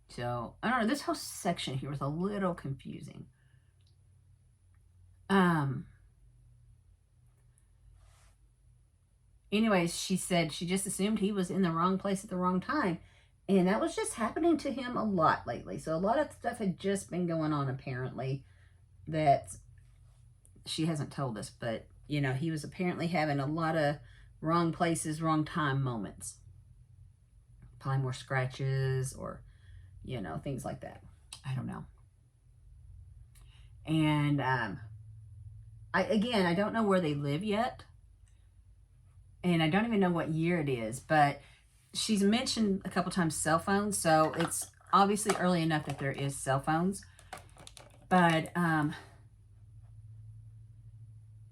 So, I don't know, this whole section here was a little confusing. Anyways, she said she just assumed he was in the wrong place at the wrong time. And that was just happening to him a lot lately. So a lot of stuff had just been going on, apparently, that she hasn't told us. But, you know, he was apparently having a lot of wrong places, wrong time moments. Probably more scratches or, you know, things like that. I don't know. And, I don't know where they live yet. And I don't even know what year it is, but she's mentioned a couple times cell phones, so it's obviously early enough that there is cell phones. But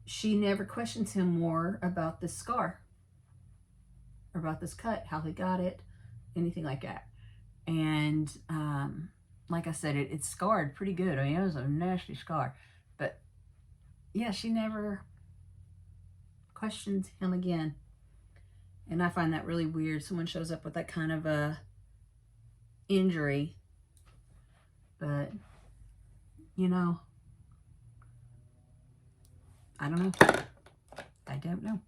she never questions him more about this scar, or about this cut, how he got it, anything like that. And like I said, it's scarred pretty good. I mean, it was a nasty scar. But yeah, she never questions him again. And I find that really weird. Someone shows up with that kind of a injury. But, you know, I don't know. I don't know.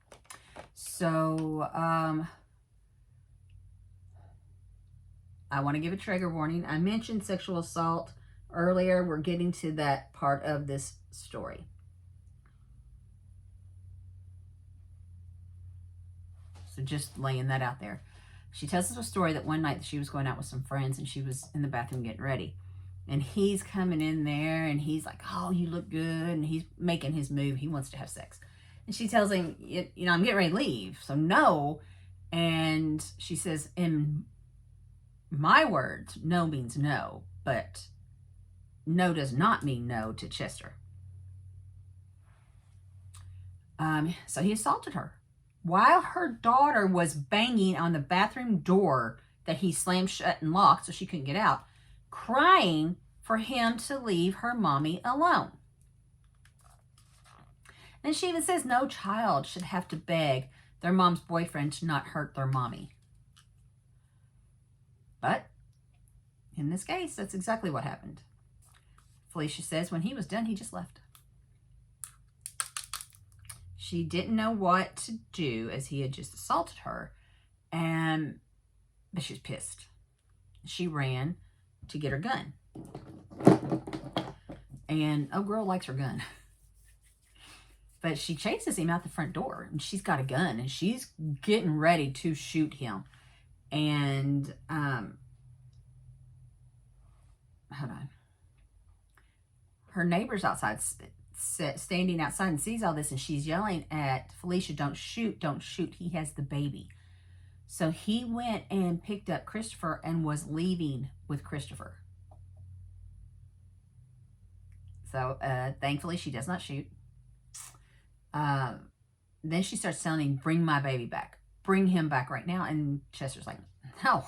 So, I want to give a trigger warning. I mentioned sexual assault earlier. We're getting to that part of this story. So just laying that out there. She tells us a story that one night that she was going out with some friends and she was in the bathroom getting ready. And he's coming in there and he's like, oh, you look good. And he's making his move. He wants to have sex. And she tells him, you know, I'm getting ready to leave. So no. And she says, in my words, no means no. But no does not mean no to Chester. So he assaulted her while her daughter was banging on the bathroom door that he slammed shut and locked so she couldn't get out, crying for him to leave her mommy alone. And she even says no child should have to beg their mom's boyfriend to not hurt their mommy. But in this case, that's exactly what happened. Felicia says when he was done, he just left. She didn't know what to do as he had just assaulted her, but she was pissed. She ran to get her gun. And oh, girl likes her gun. But she chases him out the front door, and she's got a gun, and she's getting ready to shoot him. And, hold on. Her neighbor's outside, standing outside, and sees all this, and she's yelling at Felicia, don't shoot, don't shoot. He has the baby. So he went and picked up Christopher and was leaving with Christopher. So thankfully she does not shoot. Then she starts telling him, bring my baby back. Bring him back right now. And Chester's like, no,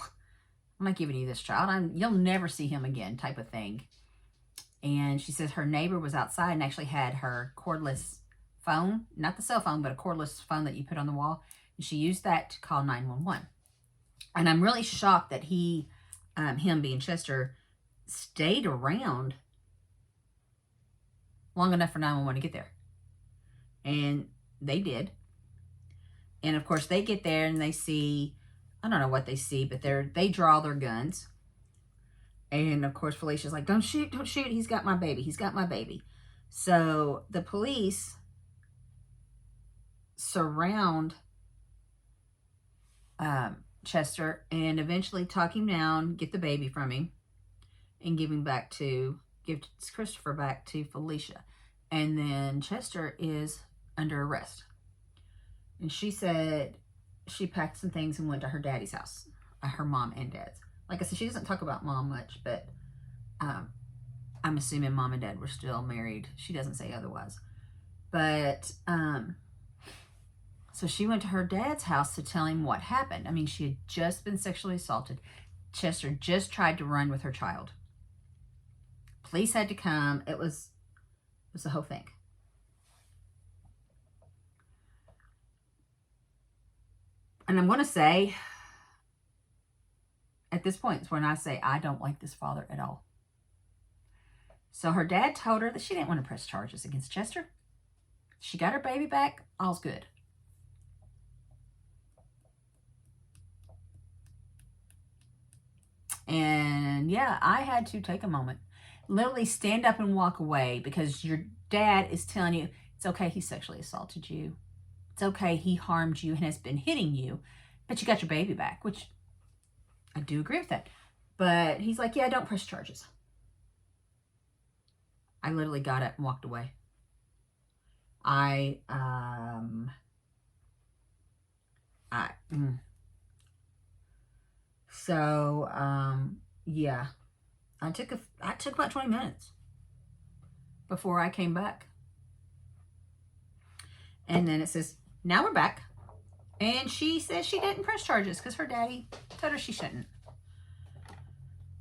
I'm not giving you this child. You'll never see him again, type of thing. And she says her neighbor was outside and actually had her cordless phone, not the cell phone, but a cordless phone that you put on the wall. And she used that to call 911. And I'm really shocked that him being Chester, stayed around long enough for 911 to get there. And they did. And of course they get there and they see, I don't know what they see, but they draw their guns. And of course, Felicia's like, don't shoot, don't shoot. He's got my baby. He's got my baby. So the police surround Chester and eventually talk him down, get the baby from him, and give Christopher back to Felicia. And then Chester is under arrest. And she said she packed some things and went to her daddy's house, her mom and dad's. Like I said, she doesn't talk about mom much, but I'm assuming mom and dad were still married. She doesn't say otherwise. But so she went to her dad's house to tell him what happened. I mean, she had just been sexually assaulted. Chester just tried to run with her child. Police had to come. It was the whole thing. And I'm going to say, at this point is when I say I don't like this father at all. So her dad told her that she didn't want to press charges against Chester. She got her baby back. All's good. And yeah, I had to take a moment. Literally stand up and walk away because your dad is telling you, it's okay he sexually assaulted you. It's okay he harmed you and has been hitting you. But you got your baby back, which I do agree with that. But he's like, yeah, don't press charges. I literally got up and walked away. Yeah, I took about 20 minutes before I came back. And then it says, now we're back. And she says she didn't press charges because her daddy told her she shouldn't.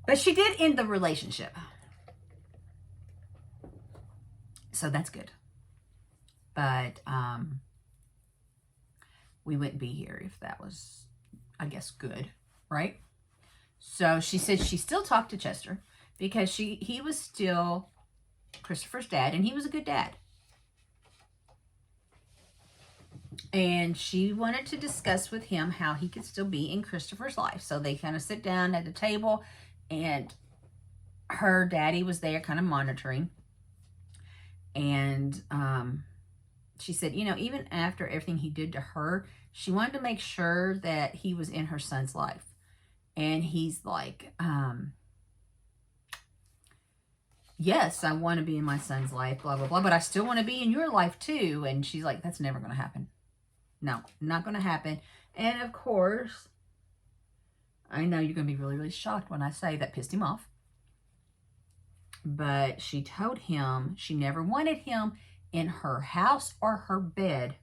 But she did end the relationship. So that's good. But we wouldn't be here if that was, I guess, good, right? So she said she still talked to Chester because he was still Christopher's dad, and he was a good dad. And she wanted to discuss with him how he could still be in Christopher's life. So they kind of sit down at the table, and her daddy was there kind of monitoring. And she said, you know, even after everything he did to her, she wanted to make sure that he was in her son's life. And he's like, yes, I want to be in my son's life, blah, blah, blah, but I still want to be in your life too. And she's like, that's never going to happen. No, not going to happen. And of course, I know you're going to be really, really shocked when I say that pissed him off. But she told him she never wanted him in her house or her bed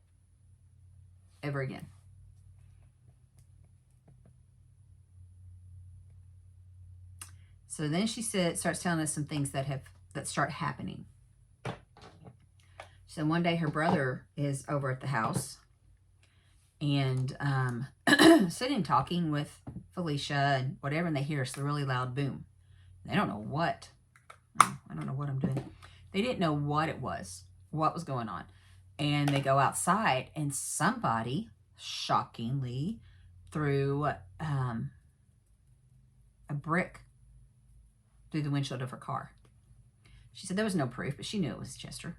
ever again. So then she starts telling us some things that start happening. So one day her brother is over at the house and sitting talking with Felicia and whatever, and they hear a really loud boom. They don't know what. I don't know what I'm doing. They didn't know what it was, what was going on. And they go outside, and somebody, shockingly, threw a brick through the windshield of her car. She said there was no proof, but she knew it was Chester.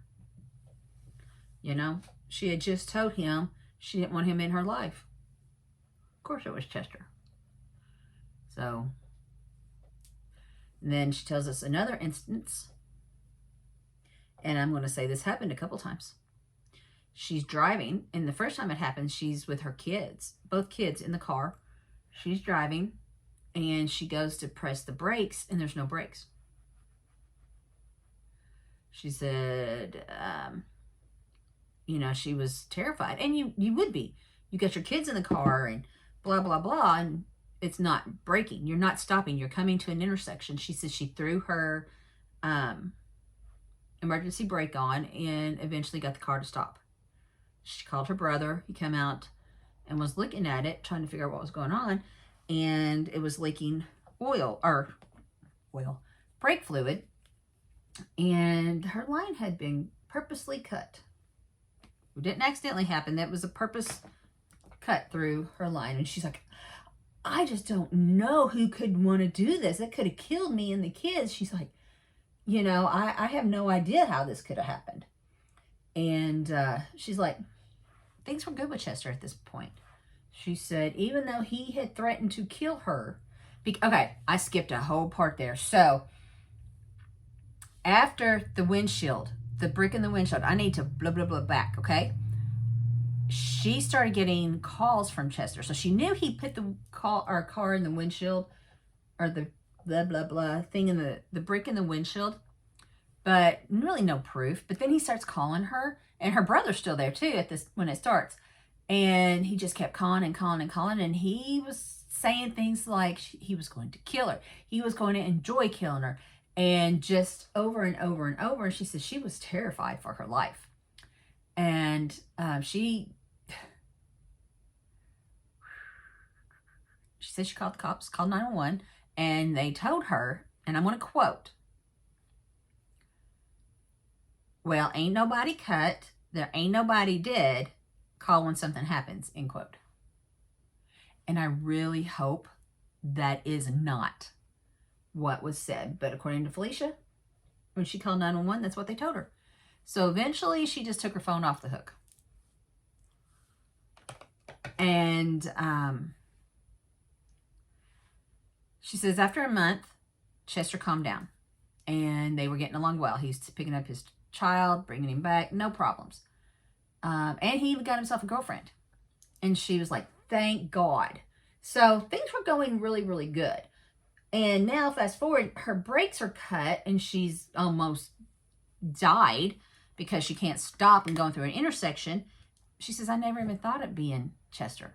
You know, she had just told him she didn't want him in her life. Of course it was Chester. So, and then she tells us another instance, and I'm going to say this happened a couple times. She's driving, and the first time it happened, she's with her kids, both kids in the car. She's driving, and she goes to press the brakes, and there's no brakes. She said, you know, she was terrified. And you would be. You got your kids in the car, and blah, blah, blah, and it's not braking. You're not stopping. You're coming to an intersection. She said she threw her emergency brake on and eventually got the car to stop. She called her brother. He came out and was looking at it, trying to figure out what was going on. And it was leaking brake fluid. And her line had been purposely cut. It didn't accidentally happen. That was a purpose cut through her line. And she's like, I just don't know who could want to do this. It could have killed me and the kids. She's like, you know, I have no idea how this could have happened. And she's like, things were good with Chester at this point. She said, even though he had threatened to kill her. Okay, I skipped a whole part there. So, after the windshield, the brick in the windshield, I need to blah, blah, blah back, okay? She started getting calls from Chester. So, she knew he put the car in the windshield, or the blah, blah, blah thing in the brick in the windshield. But really no proof. But then he starts calling her, and her brother's still there too when it starts. And he just kept calling and calling and calling, and he was saying things like he was going to kill her. He was going to enjoy killing her, and just over and over and over. And she said she was terrified for her life. And she said she called the cops, called 911, and they told her, and I'm going to quote, well, ain't nobody cut, there ain't nobody dead, call when something happens, end quote. And I really hope that is not what was said. But according to Felicia, when she called 911, that's what they told her. So eventually she just took her phone off the hook. And she says after a month, Chester calmed down. And they were getting along well. He's picking up his child, bringing him back, no problems. And he even got himself a girlfriend. And she was like, thank God. So things were going really, really good. And now fast forward, her brakes are cut and she's almost died because she can't stop and going through an intersection. She says, I never even thought of being Chester.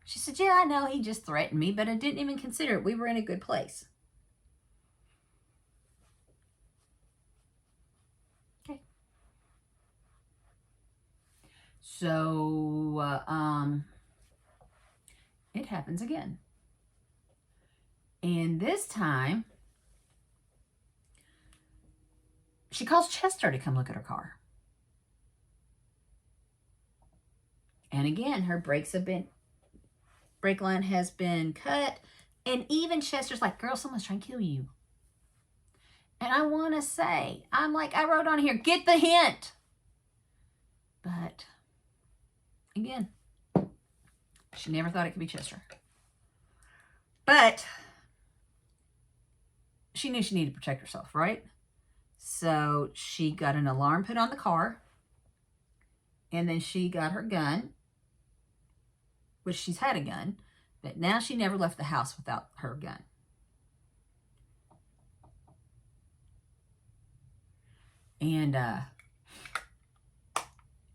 She said, yeah, I know he just threatened me, but I didn't even consider it. We were in a good place. So, it happens again. And this time, she calls Chester to come look at her car. And again, her brake line has been cut. And even Chester's like, girl, someone's trying to kill you. And I want to say, I'm like, I wrote on here, get the hint. But again, she never thought it could be Chester. But she knew she needed to protect herself, right? So she got an alarm put on the car. And then she got her gun, which she's had a gun. But now she never left the house without her gun. And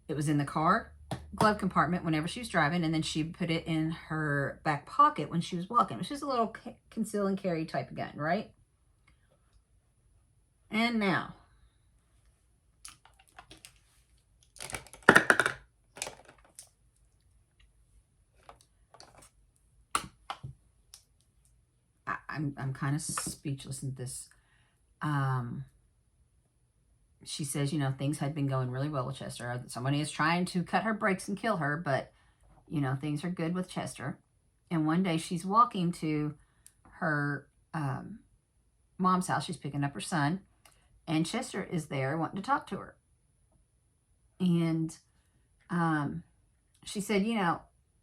it was in the car glove compartment whenever she was driving, and then she put it in her back pocket when she was walking. It was just a little conceal and carry type of gun, right? And now, I'm kind of speechless at this. She says, you know, things had been going really well with Chester. Somebody is trying to cut her brakes and kill her, but, you know, things are good with Chester. And one day she's walking to her mom's house. She's picking up her son. And Chester is there wanting to talk to her. And she said, you know,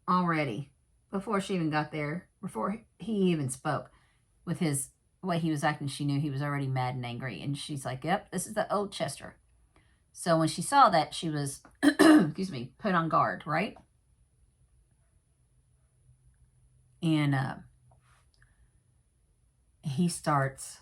already, before she even got there, before he even spoke, with his way he was acting, she knew he was already mad and angry. And she's like, yep, this is the old Chester. So when she saw that, she was, excuse me, put on guard, right? And he starts,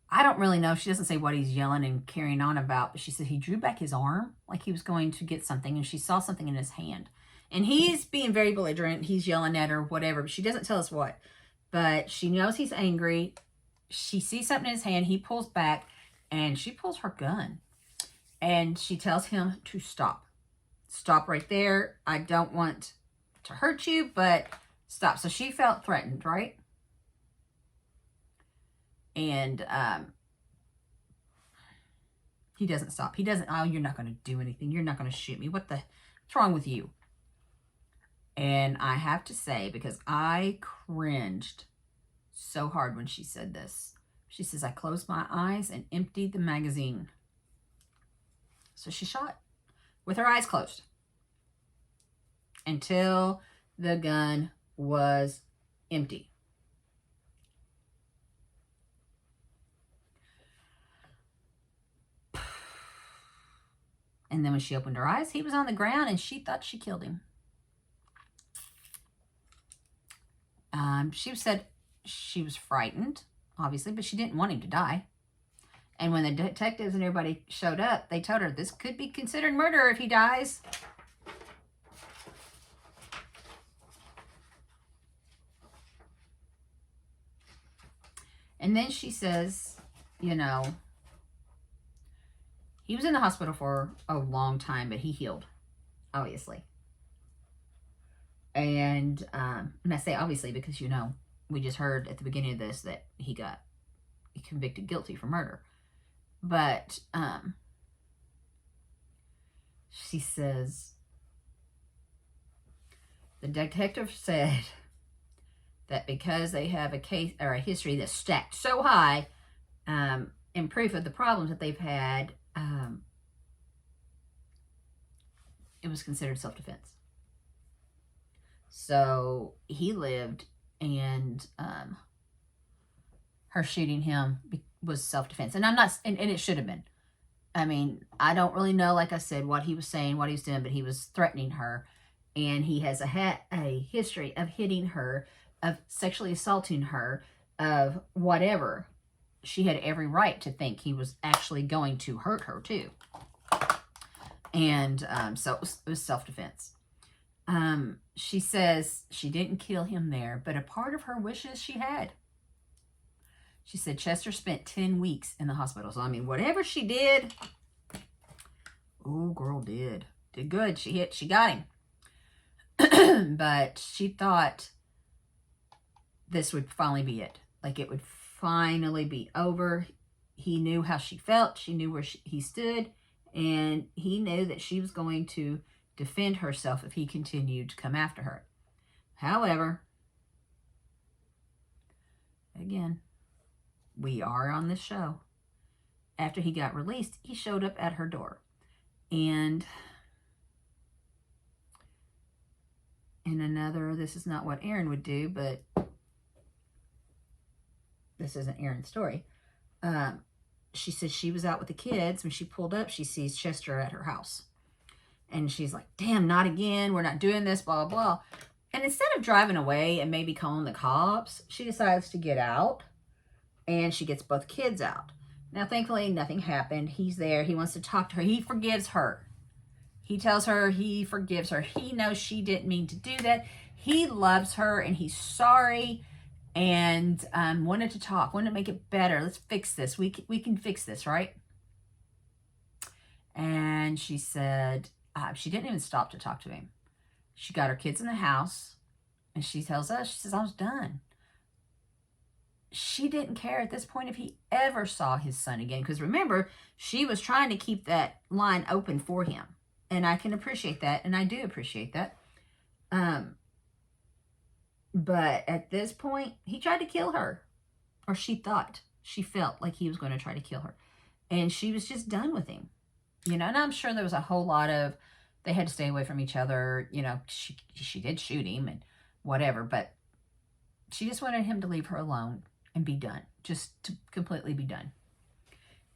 I don't really know. She doesn't say what he's yelling and carrying on about, but she said he drew back his arm like he was going to get something, and she saw something in his hand. And he's being very belligerent. He's yelling at her, whatever. But she doesn't tell us what. But she knows he's angry. She sees something in his hand. He pulls back, and she pulls her gun. And she tells him to stop. Stop right there. I don't want to hurt you, but stop. So she felt threatened, right? And he doesn't stop. He doesn't, oh, you're not going to do anything. You're not going to shoot me. What's wrong with you? And I have to say, because I cringed so hard when she said this. She says, I closed my eyes and emptied the magazine. So she shot with her eyes closed until the gun was empty. And then when she opened her eyes, he was on the ground and she thought she killed him. She said she was frightened, obviously, but she didn't want him to die. And when the detectives and everybody showed up, they told her this could be considered murder if he dies. And then she says, you know, he was in the hospital for a long time, but he healed, obviously. And I say obviously because, you know, we just heard at the beginning of this that he got convicted guilty for murder. But she says, the detective said that because they have a case or a history that's stacked so high in proof of the problems that they've had, it was considered self-defense. So he lived, and her shooting him was self-defense. And I'm not, and it should have been. I mean, I don't really know, like I said, what he was saying, what he was doing, but he was threatening her. And he has a history of hitting her, of sexually assaulting her, of whatever. She had every right to think he was actually going to hurt her, too. And so it was self-defense. She says she didn't kill him there, but a part of her wishes she had. She said Chester spent 10 weeks in the hospital. So, I mean, whatever she did, oh, girl did good. She got him. But she thought this would finally be it. Like, it would finally be over. He knew how she felt. She knew where he stood. And he knew that she was going to defend herself if he continued to come after her. However, again, we are on this show. After he got released, he showed up at her door. And in another, this is not what Aaron would do, but this isn't Aaron's story. She says she was out with the kids. When she pulled up, she sees Chester at her house. And she's like, damn, not again. We're not doing this, blah, blah, blah. And instead of driving away and maybe calling the cops, she decides to get out. And she gets both kids out. Now, thankfully, nothing happened. He's there. He wants to talk to her. He forgives her. He tells her he forgives her. He knows she didn't mean to do that. He loves her, and he's sorry. And wanted to talk. Wanted to make it better. Let's fix this. We can fix this, right? And she said... she didn't even stop to talk to him. She got her kids in the house, and she tells us, she says, I was done. She didn't care at this point if he ever saw his son again. Because remember, she was trying to keep that line open for him. And I can appreciate that, and I do appreciate that. But at this point, he tried to kill her. Or she felt like he was going to try to kill her. And she was just done with him. You know, and I'm sure there was a whole lot of, they had to stay away from each other. You know, she did shoot him and whatever, but she just wanted him to leave her alone and be done. Just to completely be done.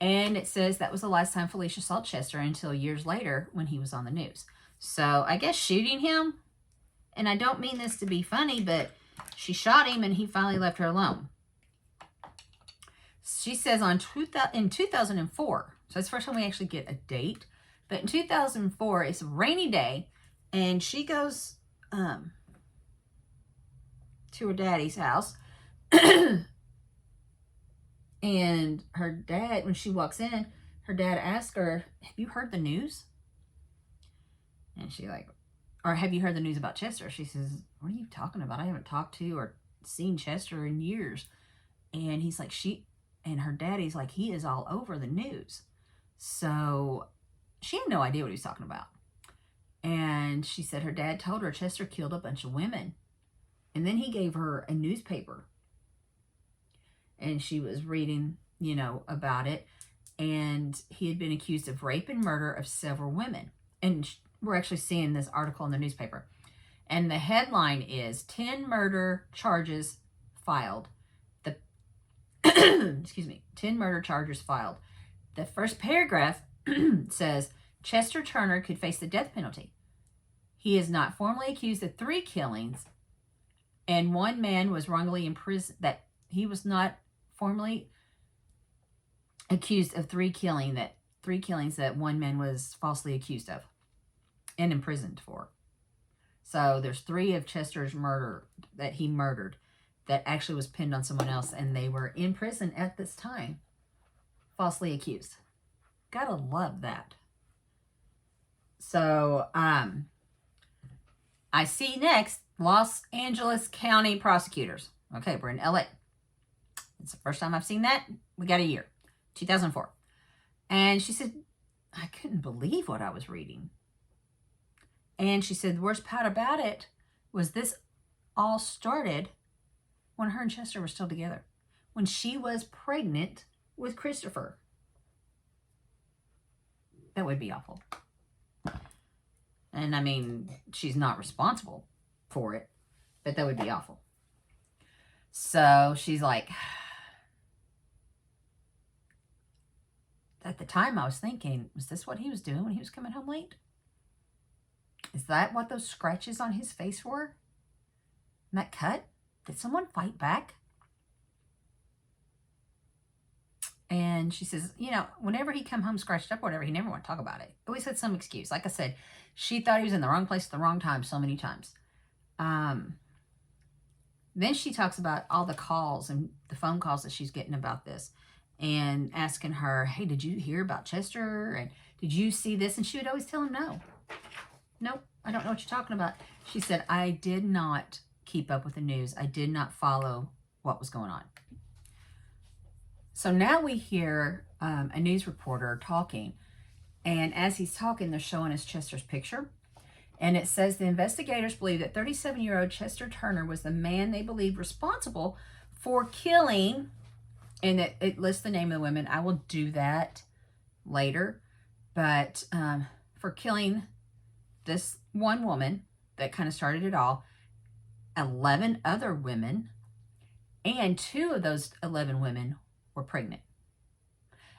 And it says that was the last time Felicia saw Chester until years later when he was on the news. So I guess shooting him, and I don't mean this to be funny, but she shot him and he finally left her alone. She says in 2004, so that's the first time we actually get a date. But in 2004, it's a rainy day, and she goes to her daddy's house. And her dad, when she walks in, her dad asks her, have you heard the news? And she like, or have you heard the news about Chester? She says, what are you talking about? I haven't talked to or seen Chester in years. And he's like, and her daddy's like, he is all over the news. So she had no idea what he was talking about. And she said her dad told her Chester killed a bunch of women. And then he gave her a newspaper. And she was reading, you know, about it. And he had been accused of rape and murder of several women. And we're actually seeing this article in the newspaper. And the headline is 10 murder charges filed. The excuse me, 10 murder charges filed. The first paragraph says Chester Turner could face the death penalty. He is not formally accused of 3 killings, and one man was wrongly imprisoned. That he was not formally accused of 3 killings that one man was falsely accused of and imprisoned for. So there's 3 of Chester's murder that he murdered that actually was pinned on someone else, and they were in prison at this time, falsely accused. Gotta love that. So, I see next, Los Angeles County prosecutors. Okay, we're in LA. It's the first time I've seen that. We got a year, 2004. And she said, I couldn't believe what I was reading. And she said, the worst part about it was this all started when her and Chester were still together. When she was pregnant with Christopher. That would be awful. And I mean, she's not responsible for it, but that would be awful. So she's like, at the time I was thinking, was this what he was doing when he was coming home late? Is that what those scratches on his face were? And that cut? Did someone fight back? And she says, you know, whenever he come home scratched up or whatever, he never want to talk about it. Always had some excuse. Like I said, she thought he was in the wrong place at the wrong time so many times. Then she talks about all the calls and the phone calls that she's getting about this. And asking her, hey, did you hear about Chester? And did you see this? And she would always tell him no. Nope, I don't know what you're talking about. She said, I did not keep up with the news. I did not follow what was going on. So now we hear a news reporter talking. And as he's talking, they're showing us Chester's picture. And it says the investigators believe that 37-year-old Chester Turner was the man they believed responsible for killing. And it lists the name of the women. I will do that later. But for killing this one woman that kind of started it all, 11 other women, and 2 of those 11 women were pregnant.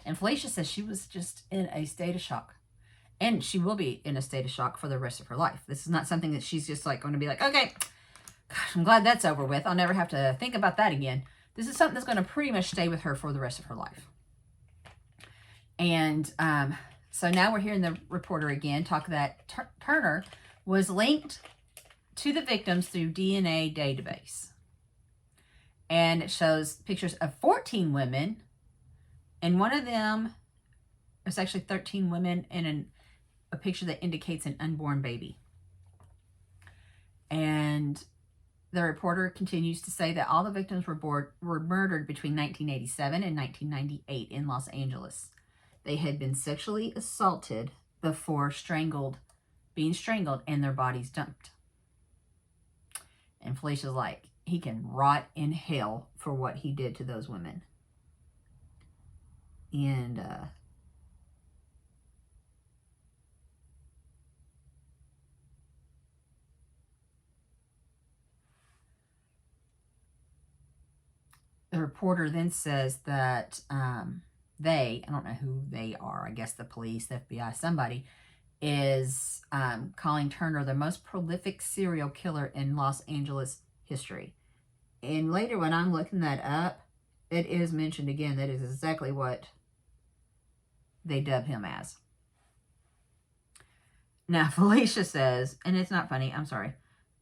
And Felicia says she was just in a state of shock. And she will be in a state of shock for the rest of her life. This is not something that she's just like going to be like, okay, gosh, I'm glad that's over with. I'll never have to think about that again. This is something that's going to pretty much stay with her for the rest of her life. And so now we're hearing the reporter again talk that Turner was linked to the victims through DNA database. And it shows pictures of 14 women. And one of them, it's actually 13 women and a picture that indicates an unborn baby. And the reporter continues to say that all the victims were murdered between 1987 and 1998 in Los Angeles. They had been sexually assaulted before being strangled, and their bodies dumped. And Felicia's like, he can rot in hell for what he did to those women. And the reporter then says that I don't know who they are, I guess the police, the FBI, somebody, is calling Turner the most prolific serial killer in Los Angeles history. And later when I'm looking that up, it is mentioned again that is exactly what they dub him as. Now, Felicia says, and it's not funny, I'm sorry,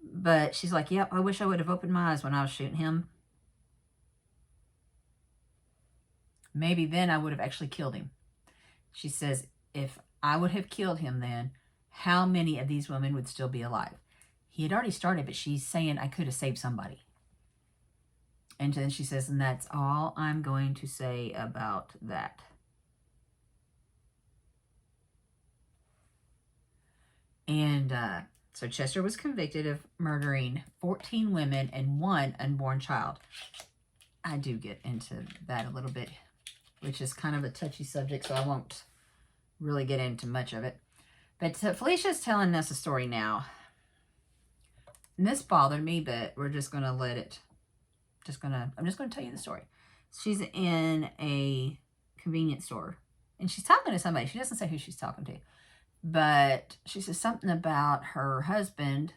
but she's like, yep, I wish I would have opened my eyes when I was shooting him. Maybe then I would have actually killed him. She says, if I would have killed him then, how many of these women would still be alive? He had already started, but she's saying I could have saved somebody. And then she says, and that's all I'm going to say about that. And so Chester was convicted of murdering 14 women and 1 unborn child. I do get into that a little bit, which is kind of a touchy subject, so I won't really get into much of it. But Felicia's telling us a story now. And this bothered me, but we're just going to let it, I'm just going to tell you the story. She's in a convenience store, and she's talking to somebody. She doesn't say who she's talking to, but she says something about her husband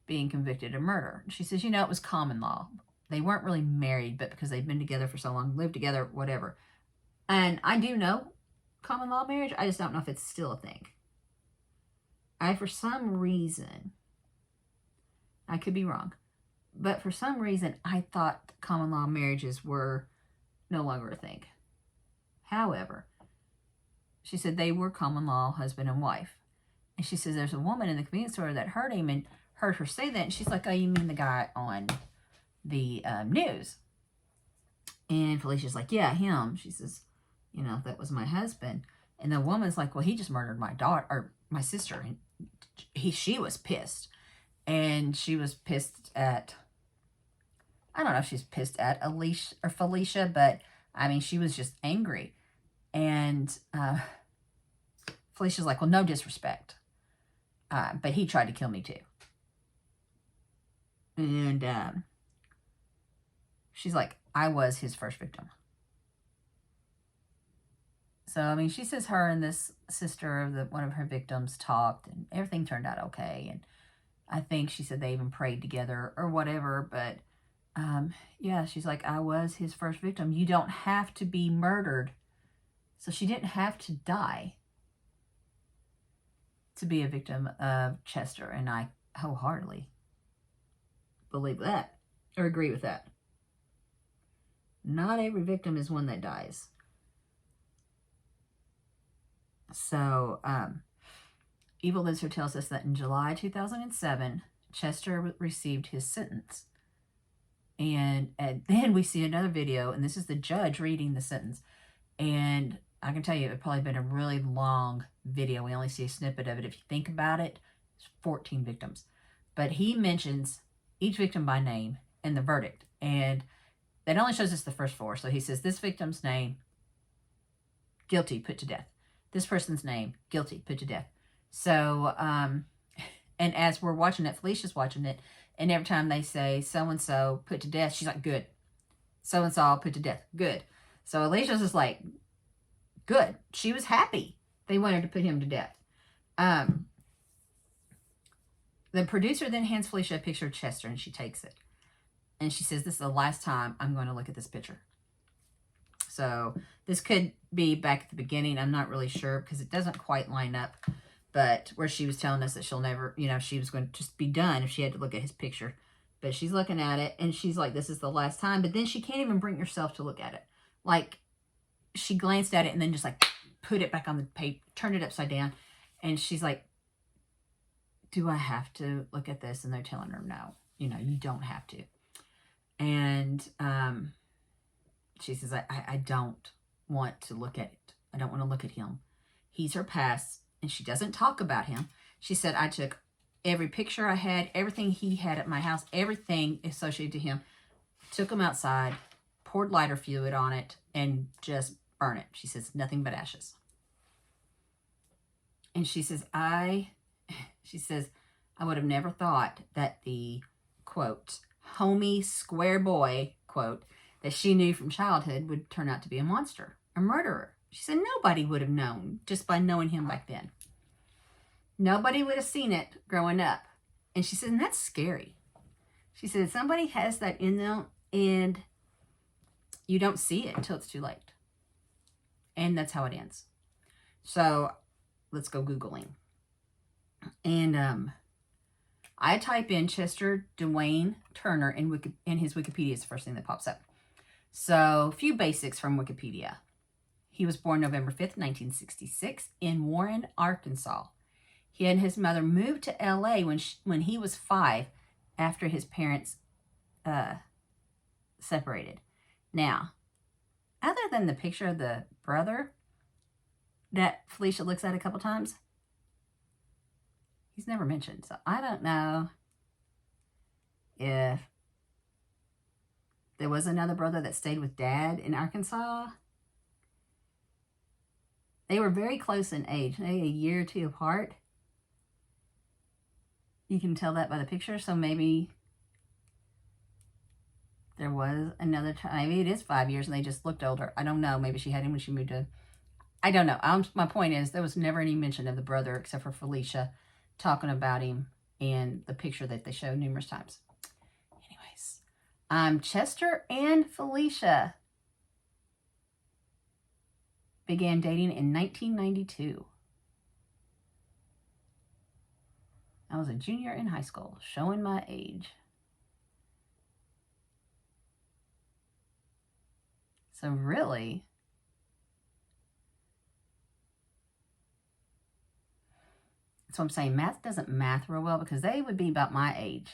being convicted of murder. She says, you know, it was common law. They weren't really married, but because they've been together for so long, lived together, whatever. And I do know common law marriage. I just don't know if it's still a thing. For some reason, I could be wrong, but for some reason, I thought common law marriages were no longer a thing. However, she said they were common law husband and wife. And she says there's a woman in the convenience store that heard him and heard her say that. And she's like, oh, you mean the guy on the news? And Felicia's like, yeah, him. She says, you know, that was my husband. And the woman's like, well, he just murdered my daughter, or my sister. And she was pissed. And she was pissed at, I don't know if she's pissed at Alicia or Felicia, but I mean, she was just angry. And Felicia's like, well, no disrespect. But he tried to kill me too. And she's like, I was his first victim. So, I mean, she says her and this sister of one of her victims talked and everything turned out okay. And I think she said they even prayed together or whatever. But, yeah, she's like, I was his first victim. You don't have to be murdered. So she didn't have to die to be a victim of Chester. And I wholeheartedly believe that or agree with that. Not every victim is one that dies. So, Evil Lives Here tells us that in July 2007, Chester received his sentence. And then we see another video, and this is the judge reading the sentence. And I can tell you, it probably been a really long video. We only see a snippet of it. If you think about it, it's 14 victims. But he mentions each victim by name and the verdict. And that only shows us the first 4. So he says, this victim's name, guilty, put to death. This person's name, guilty, put to death. So, and as we're watching it, Felicia's watching it, and every time they say so-and-so put to death, she's like, good. So-and-so put to death, good. So Alicia's just like, good. She was happy they wanted to put him to death. The producer then hands Felicia a picture of Chester, and she takes it. And she says, this is the last time I'm going to look at this picture. So this could be back at the beginning. I'm not really sure because it doesn't quite line up. But where she was telling us that she'll never, you know, she was going to just be done if she had to look at his picture. But she's looking at it and she's like, this is the last time. But then she can't even bring herself to look at it. Like, she glanced at it and then just like put it back on the paper, turned it upside down. And she's like, do I have to look at this? And they're telling her, no, you know, you don't have to. And she says, I don't want to look at it. I don't want to look at him. He's her past. And she doesn't talk about him. She said, I took every picture I had, everything he had at my house, everything associated to him, took them outside, poured lighter fluid on it, and just burn it. She says, nothing but ashes. And she says, I would have never thought that the, quote, homey square boy, quote, that she knew from childhood would turn out to be a monster, a murderer. She said nobody would have known just by knowing him back then. Nobody would have seen it growing up. And she said, and that's scary. She said, somebody has that in them and you don't see it until it's too late. And that's how it ends. So let's go Googling. And I type in Chester Dwayne Turner in his Wikipedia is the first thing that pops up. So a few basics from Wikipedia. He was born November 5th, 1966 in Warren, Arkansas. He and his mother moved to LA when he was 5 after his parents separated. Now, other than the picture of the brother that Felicia looks at a couple times, He's never mentioned. So I don't know if there was another brother that stayed with Dad in Arkansas. They were very close in age, maybe a year or two apart. You can tell that by the picture. So maybe there was another time. Maybe it is 5 years and they just looked older. I don't know. Maybe she had him when she moved to... I don't know. My point is there was never any mention of the brother except for Felicia talking about him in the picture that they showed numerous times. Anyways, Chester and Felicia began dating in 1992. I was a junior in high school, showing my age. So really, that's what I'm saying. Math doesn't math real well because they would be about my age.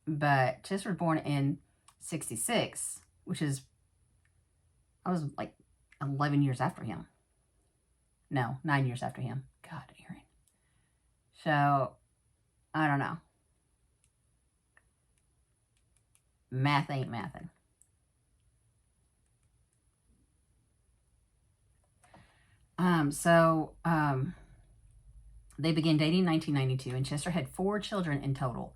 But Chester was born in 66, which is, I was like 11 years after him. No, 9 years after him. God, Aaron. So, I don't know. Math ain't mathin'. They began dating in 1992, and Chester had 4 children in total.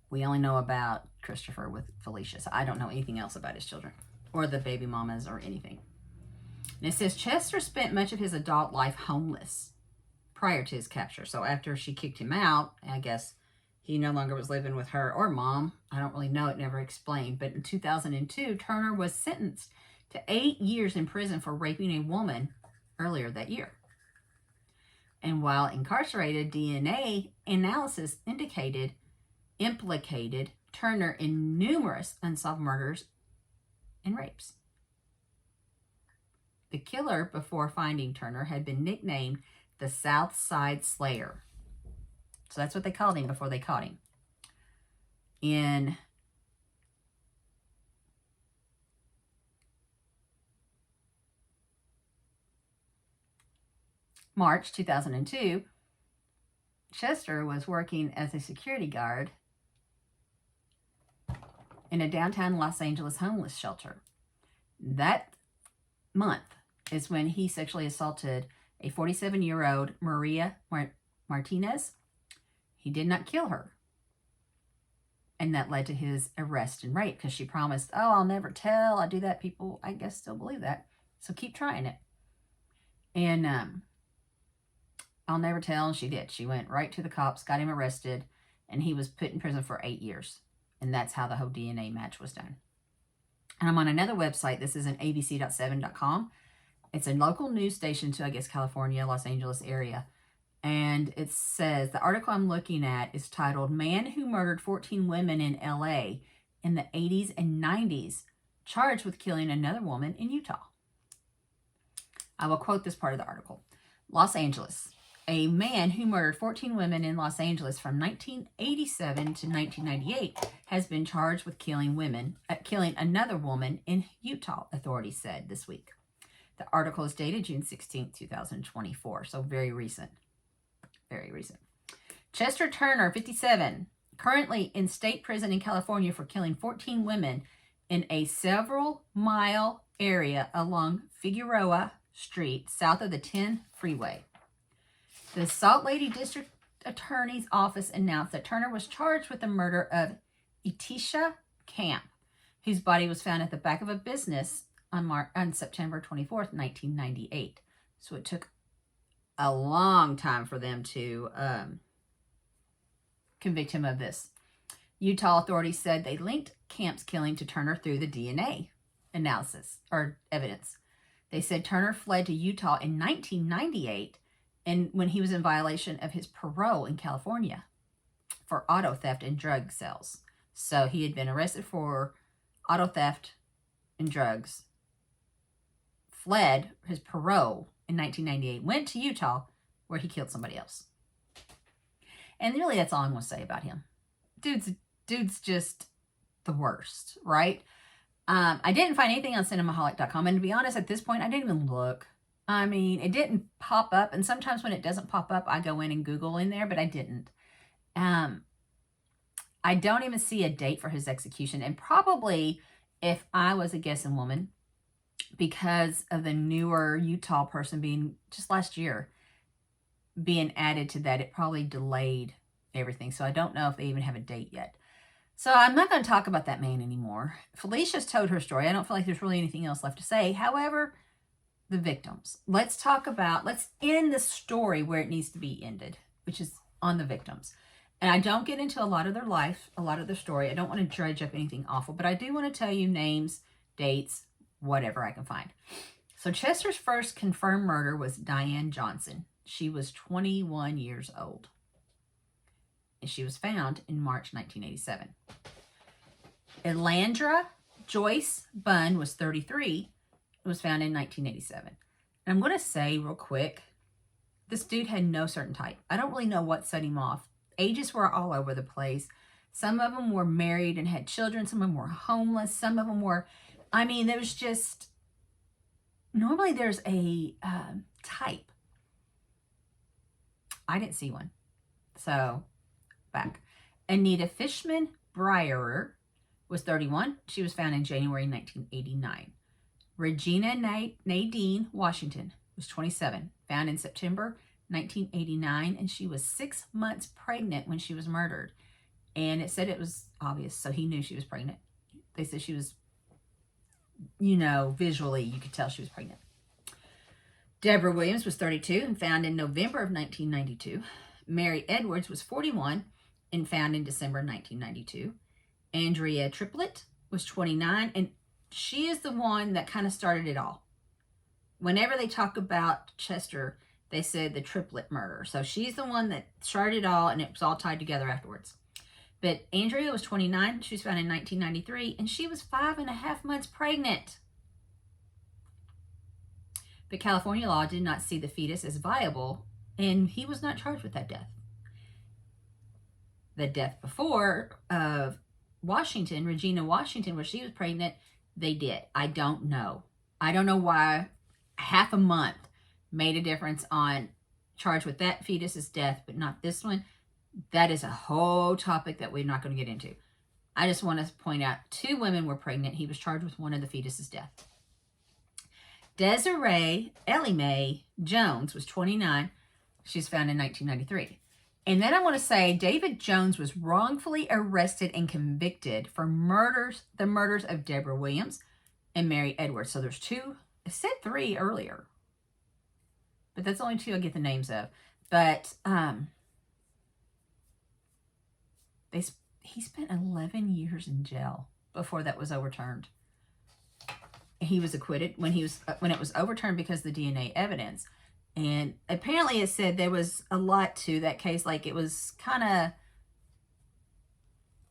We only know about Christopher with Felicia, so I don't know anything else about his children or the baby mamas or anything. And it says Chester spent much of his adult life homeless prior to his capture. So after she kicked him out, I guess he no longer was living with her or mom. I don't really know. It never explained. But in 2002, Turner was sentenced to 8 years in prison for raping a woman earlier that year. And while incarcerated, DNA analysis implicated Turner in numerous unsolved murders and rapes. The killer, before finding Turner, had been nicknamed the South Side Slayer. So that's what they called him before they caught him. In March 2002, Chester was working as a security guard in a downtown Los Angeles homeless shelter. That month is when he sexually assaulted a 47-year-old Maria Martinez. He did not kill her. And that led to his arrest and rape because she promised, oh, I'll never tell. I do that. People, I guess, still believe that. So keep trying it. And I'll never tell. And she did. She went right to the cops, got him arrested, and he was put in prison for 8 years. And that's how the whole DNA match was done. And I'm on another website. This is an abc.7.com. It's a local news station to, I guess, California, Los Angeles area. And it says, the article I'm looking at is titled, Man Who Murdered 14 Women in L.A. in the 80s and 90s, Charged with Killing Another Woman in Utah. I will quote this part of the article. Los Angeles. A man who murdered 14 women in Los Angeles from 1987 to 1998 has been charged with killing another woman in Utah, authorities said this week. The article is dated June 16, 2024, so very recent. Very recent. Chester Turner, 57, currently in state prison in California for killing 14 women in a several-mile area along Figueroa Street, south of the 10 freeway. The Salt Lake District Attorney's Office announced that Turner was charged with the murder of Etisha Camp, whose body was found at the back of a business on September 24th, 1998. So it took a long time for them to convict him of this. Utah authorities said they linked Camp's killing to Turner through the DNA analysis or evidence. They said Turner fled to Utah in 1998 and when he was in violation of his parole in California for auto theft and drug sales. So he had been arrested for auto theft and drugs, fled his parole in 1998, went to Utah where he killed somebody else. And really that's all I'm going to say about him. Dude's just the worst, right? I didn't find anything on cinemaholic.com, and to be honest, at this point, I didn't even look. I mean, it didn't pop up. And sometimes when it doesn't pop up, I go in and Google in there, but I didn't. I don't even see a date for his execution. And probably if I was a guessing woman, because of the newer Utah person being just last year being added to that, it probably delayed everything. So I don't know if they even have a date yet. So I'm not going to talk about that man anymore. Felicia's told her story. I don't feel like there's really anything else left to say. However, the victims. Let's end the story where it needs to be ended, which is on the victims. And I don't get into a lot of their life, a lot of their story. I don't want to dredge up anything awful, but I do want to tell you names, dates, whatever I can find. So Chester's first confirmed murder was Diane Johnson. She was 21 years old. And she was found in March 1987. Elandra Joyce Bunn was 33. It was found in 1987. And I'm going to say real quick, this dude had no certain type. I don't really know what set him off. Ages were all over the place. Some of them were married and had children. Some of them were homeless. Some of them were, I mean, there was just, normally there's a type. I didn't see one. So, back. Anita Fishman Breyer was 31. She was found in January 1989. Regina Nadine Washington was 27, found in September 1989, and she was 6 months pregnant when she was murdered. And it said it was obvious, so he knew she was pregnant. They said she was, visually, you could tell she was pregnant. Deborah Williams was 32 and found in November of 1992. Mary Edwards was 41 and found in December 1992. Andrea Triplett was 29, and she is the one that kind of started it all. Whenever they talk about Chester, they said the Triplett murder. So she's the one that started it all, and it was all tied together afterwards. But Andrea was 29. She was found in 1993, and she was 5.5 months pregnant. But California law did not see the fetus as viable, and he was not charged with that death. The death before of Washington, Regina Washington, where she was pregnant, they did. I don't know. I don't know why half a month made a difference on charge with that fetus's death, but not this one. That is a whole topic that we're not going to get into. I just want to point out 2 women were pregnant. He was charged with one of the fetus's death. Desiree Ellie Mae Jones was 29. She was found in 1993. And then I want to say David Jones was wrongfully arrested and convicted for the murders of Deborah Williams and Mary Edwards. So there's 2. I said 3 earlier, but that's only 2 I get the names of. But he spent 11 years in jail before that was overturned. He was acquitted when it was overturned because of the DNA evidence. And apparently it said there was a lot to that case. Like it was kind of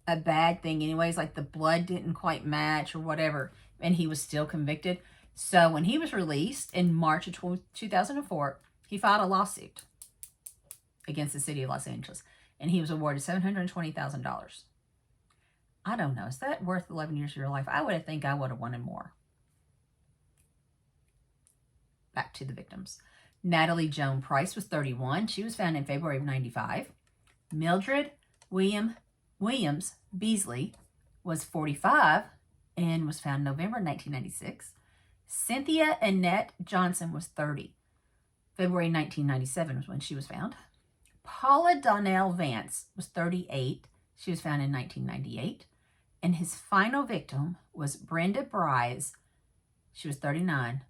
a bad thing anyways. Like the blood didn't quite match or whatever. And he was still convicted. So when he was released in March of 2004, he filed a lawsuit against the city of Los Angeles. And he was awarded $720,000. I don't know. Is that worth 11 years of your life? I would think I would have wanted more. Back to the victims. Natalie Joan Price was 31. She was found in February of 95. Mildred Williams Beasley was 45 and was found in November 1996. Cynthia Annette Johnson was 30. February 1997 was when she was found. Paula Donnell Vance was 38. She was found in 1998. And his final victim was Brenda Bryce. She was 39.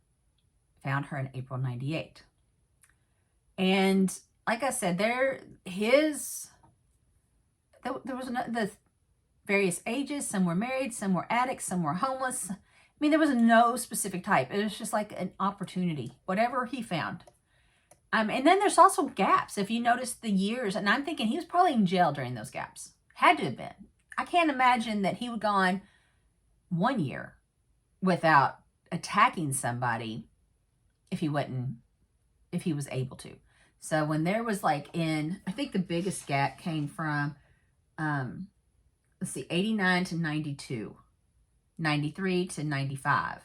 Found her in April 98. And like I said, there was the various ages. Some were married, some were addicts, some were homeless. I mean, there was no specific type. It was just like an opportunity, whatever he found. And then there's also gaps. If you notice the years, and I'm thinking he was probably in jail during those gaps. Had to have been. I can't imagine that he would gone 1 year without attacking somebody if he was able to. So when there was I think the biggest gap came from, 89 to 92, 93 to 95.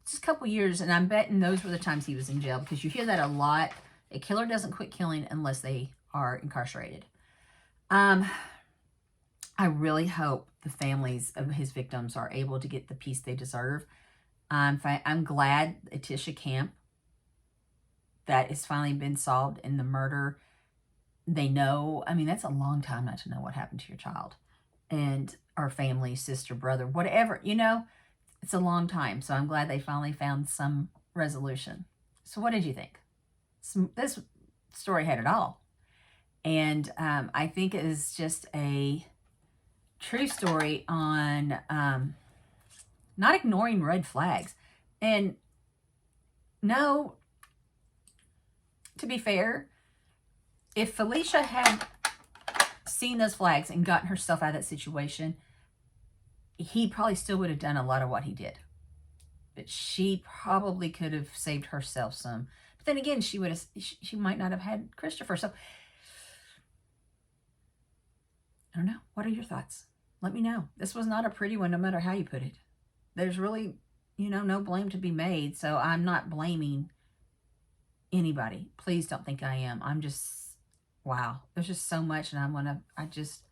just a couple years, and I'm betting those were the times he was in jail, because you hear that a lot. A killer doesn't quit killing unless they are incarcerated. I really hope the families of his victims are able to get the peace they deserve. I'm glad Atisha Camp, that has finally been solved in the murder. They know, I mean, that's a long time not to know what happened to your child and our family, sister, brother, whatever, you know, it's a long time. So I'm glad they finally found some resolution. So what did you think? This story had it all. And I think it is just a true story on not ignoring red flags. And no, to be fair, if Felicia had seen those flags and gotten herself out of that situation, he probably still would have done a lot of what he did. But she probably could have saved herself some. But then again, she might not have had Christopher. So I don't know. What are your thoughts? Let me know. This was not a pretty one, no matter how you put it. There's really, you know, no blame to be made. So I'm not blaming anybody. Please don't think I am. I'm just, wow. There's just so much. And I just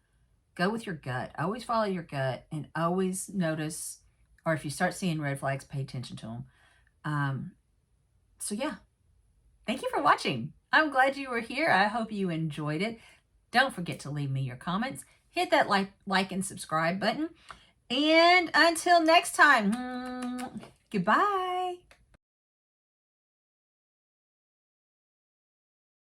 go with your gut. Always follow your gut, and always notice, or if you start seeing red flags, pay attention to them. So yeah. Thank you for watching. I'm glad you were here. I hope you enjoyed it. Don't forget to leave me your comments. Hit that like and subscribe button. And until next time, goodbye.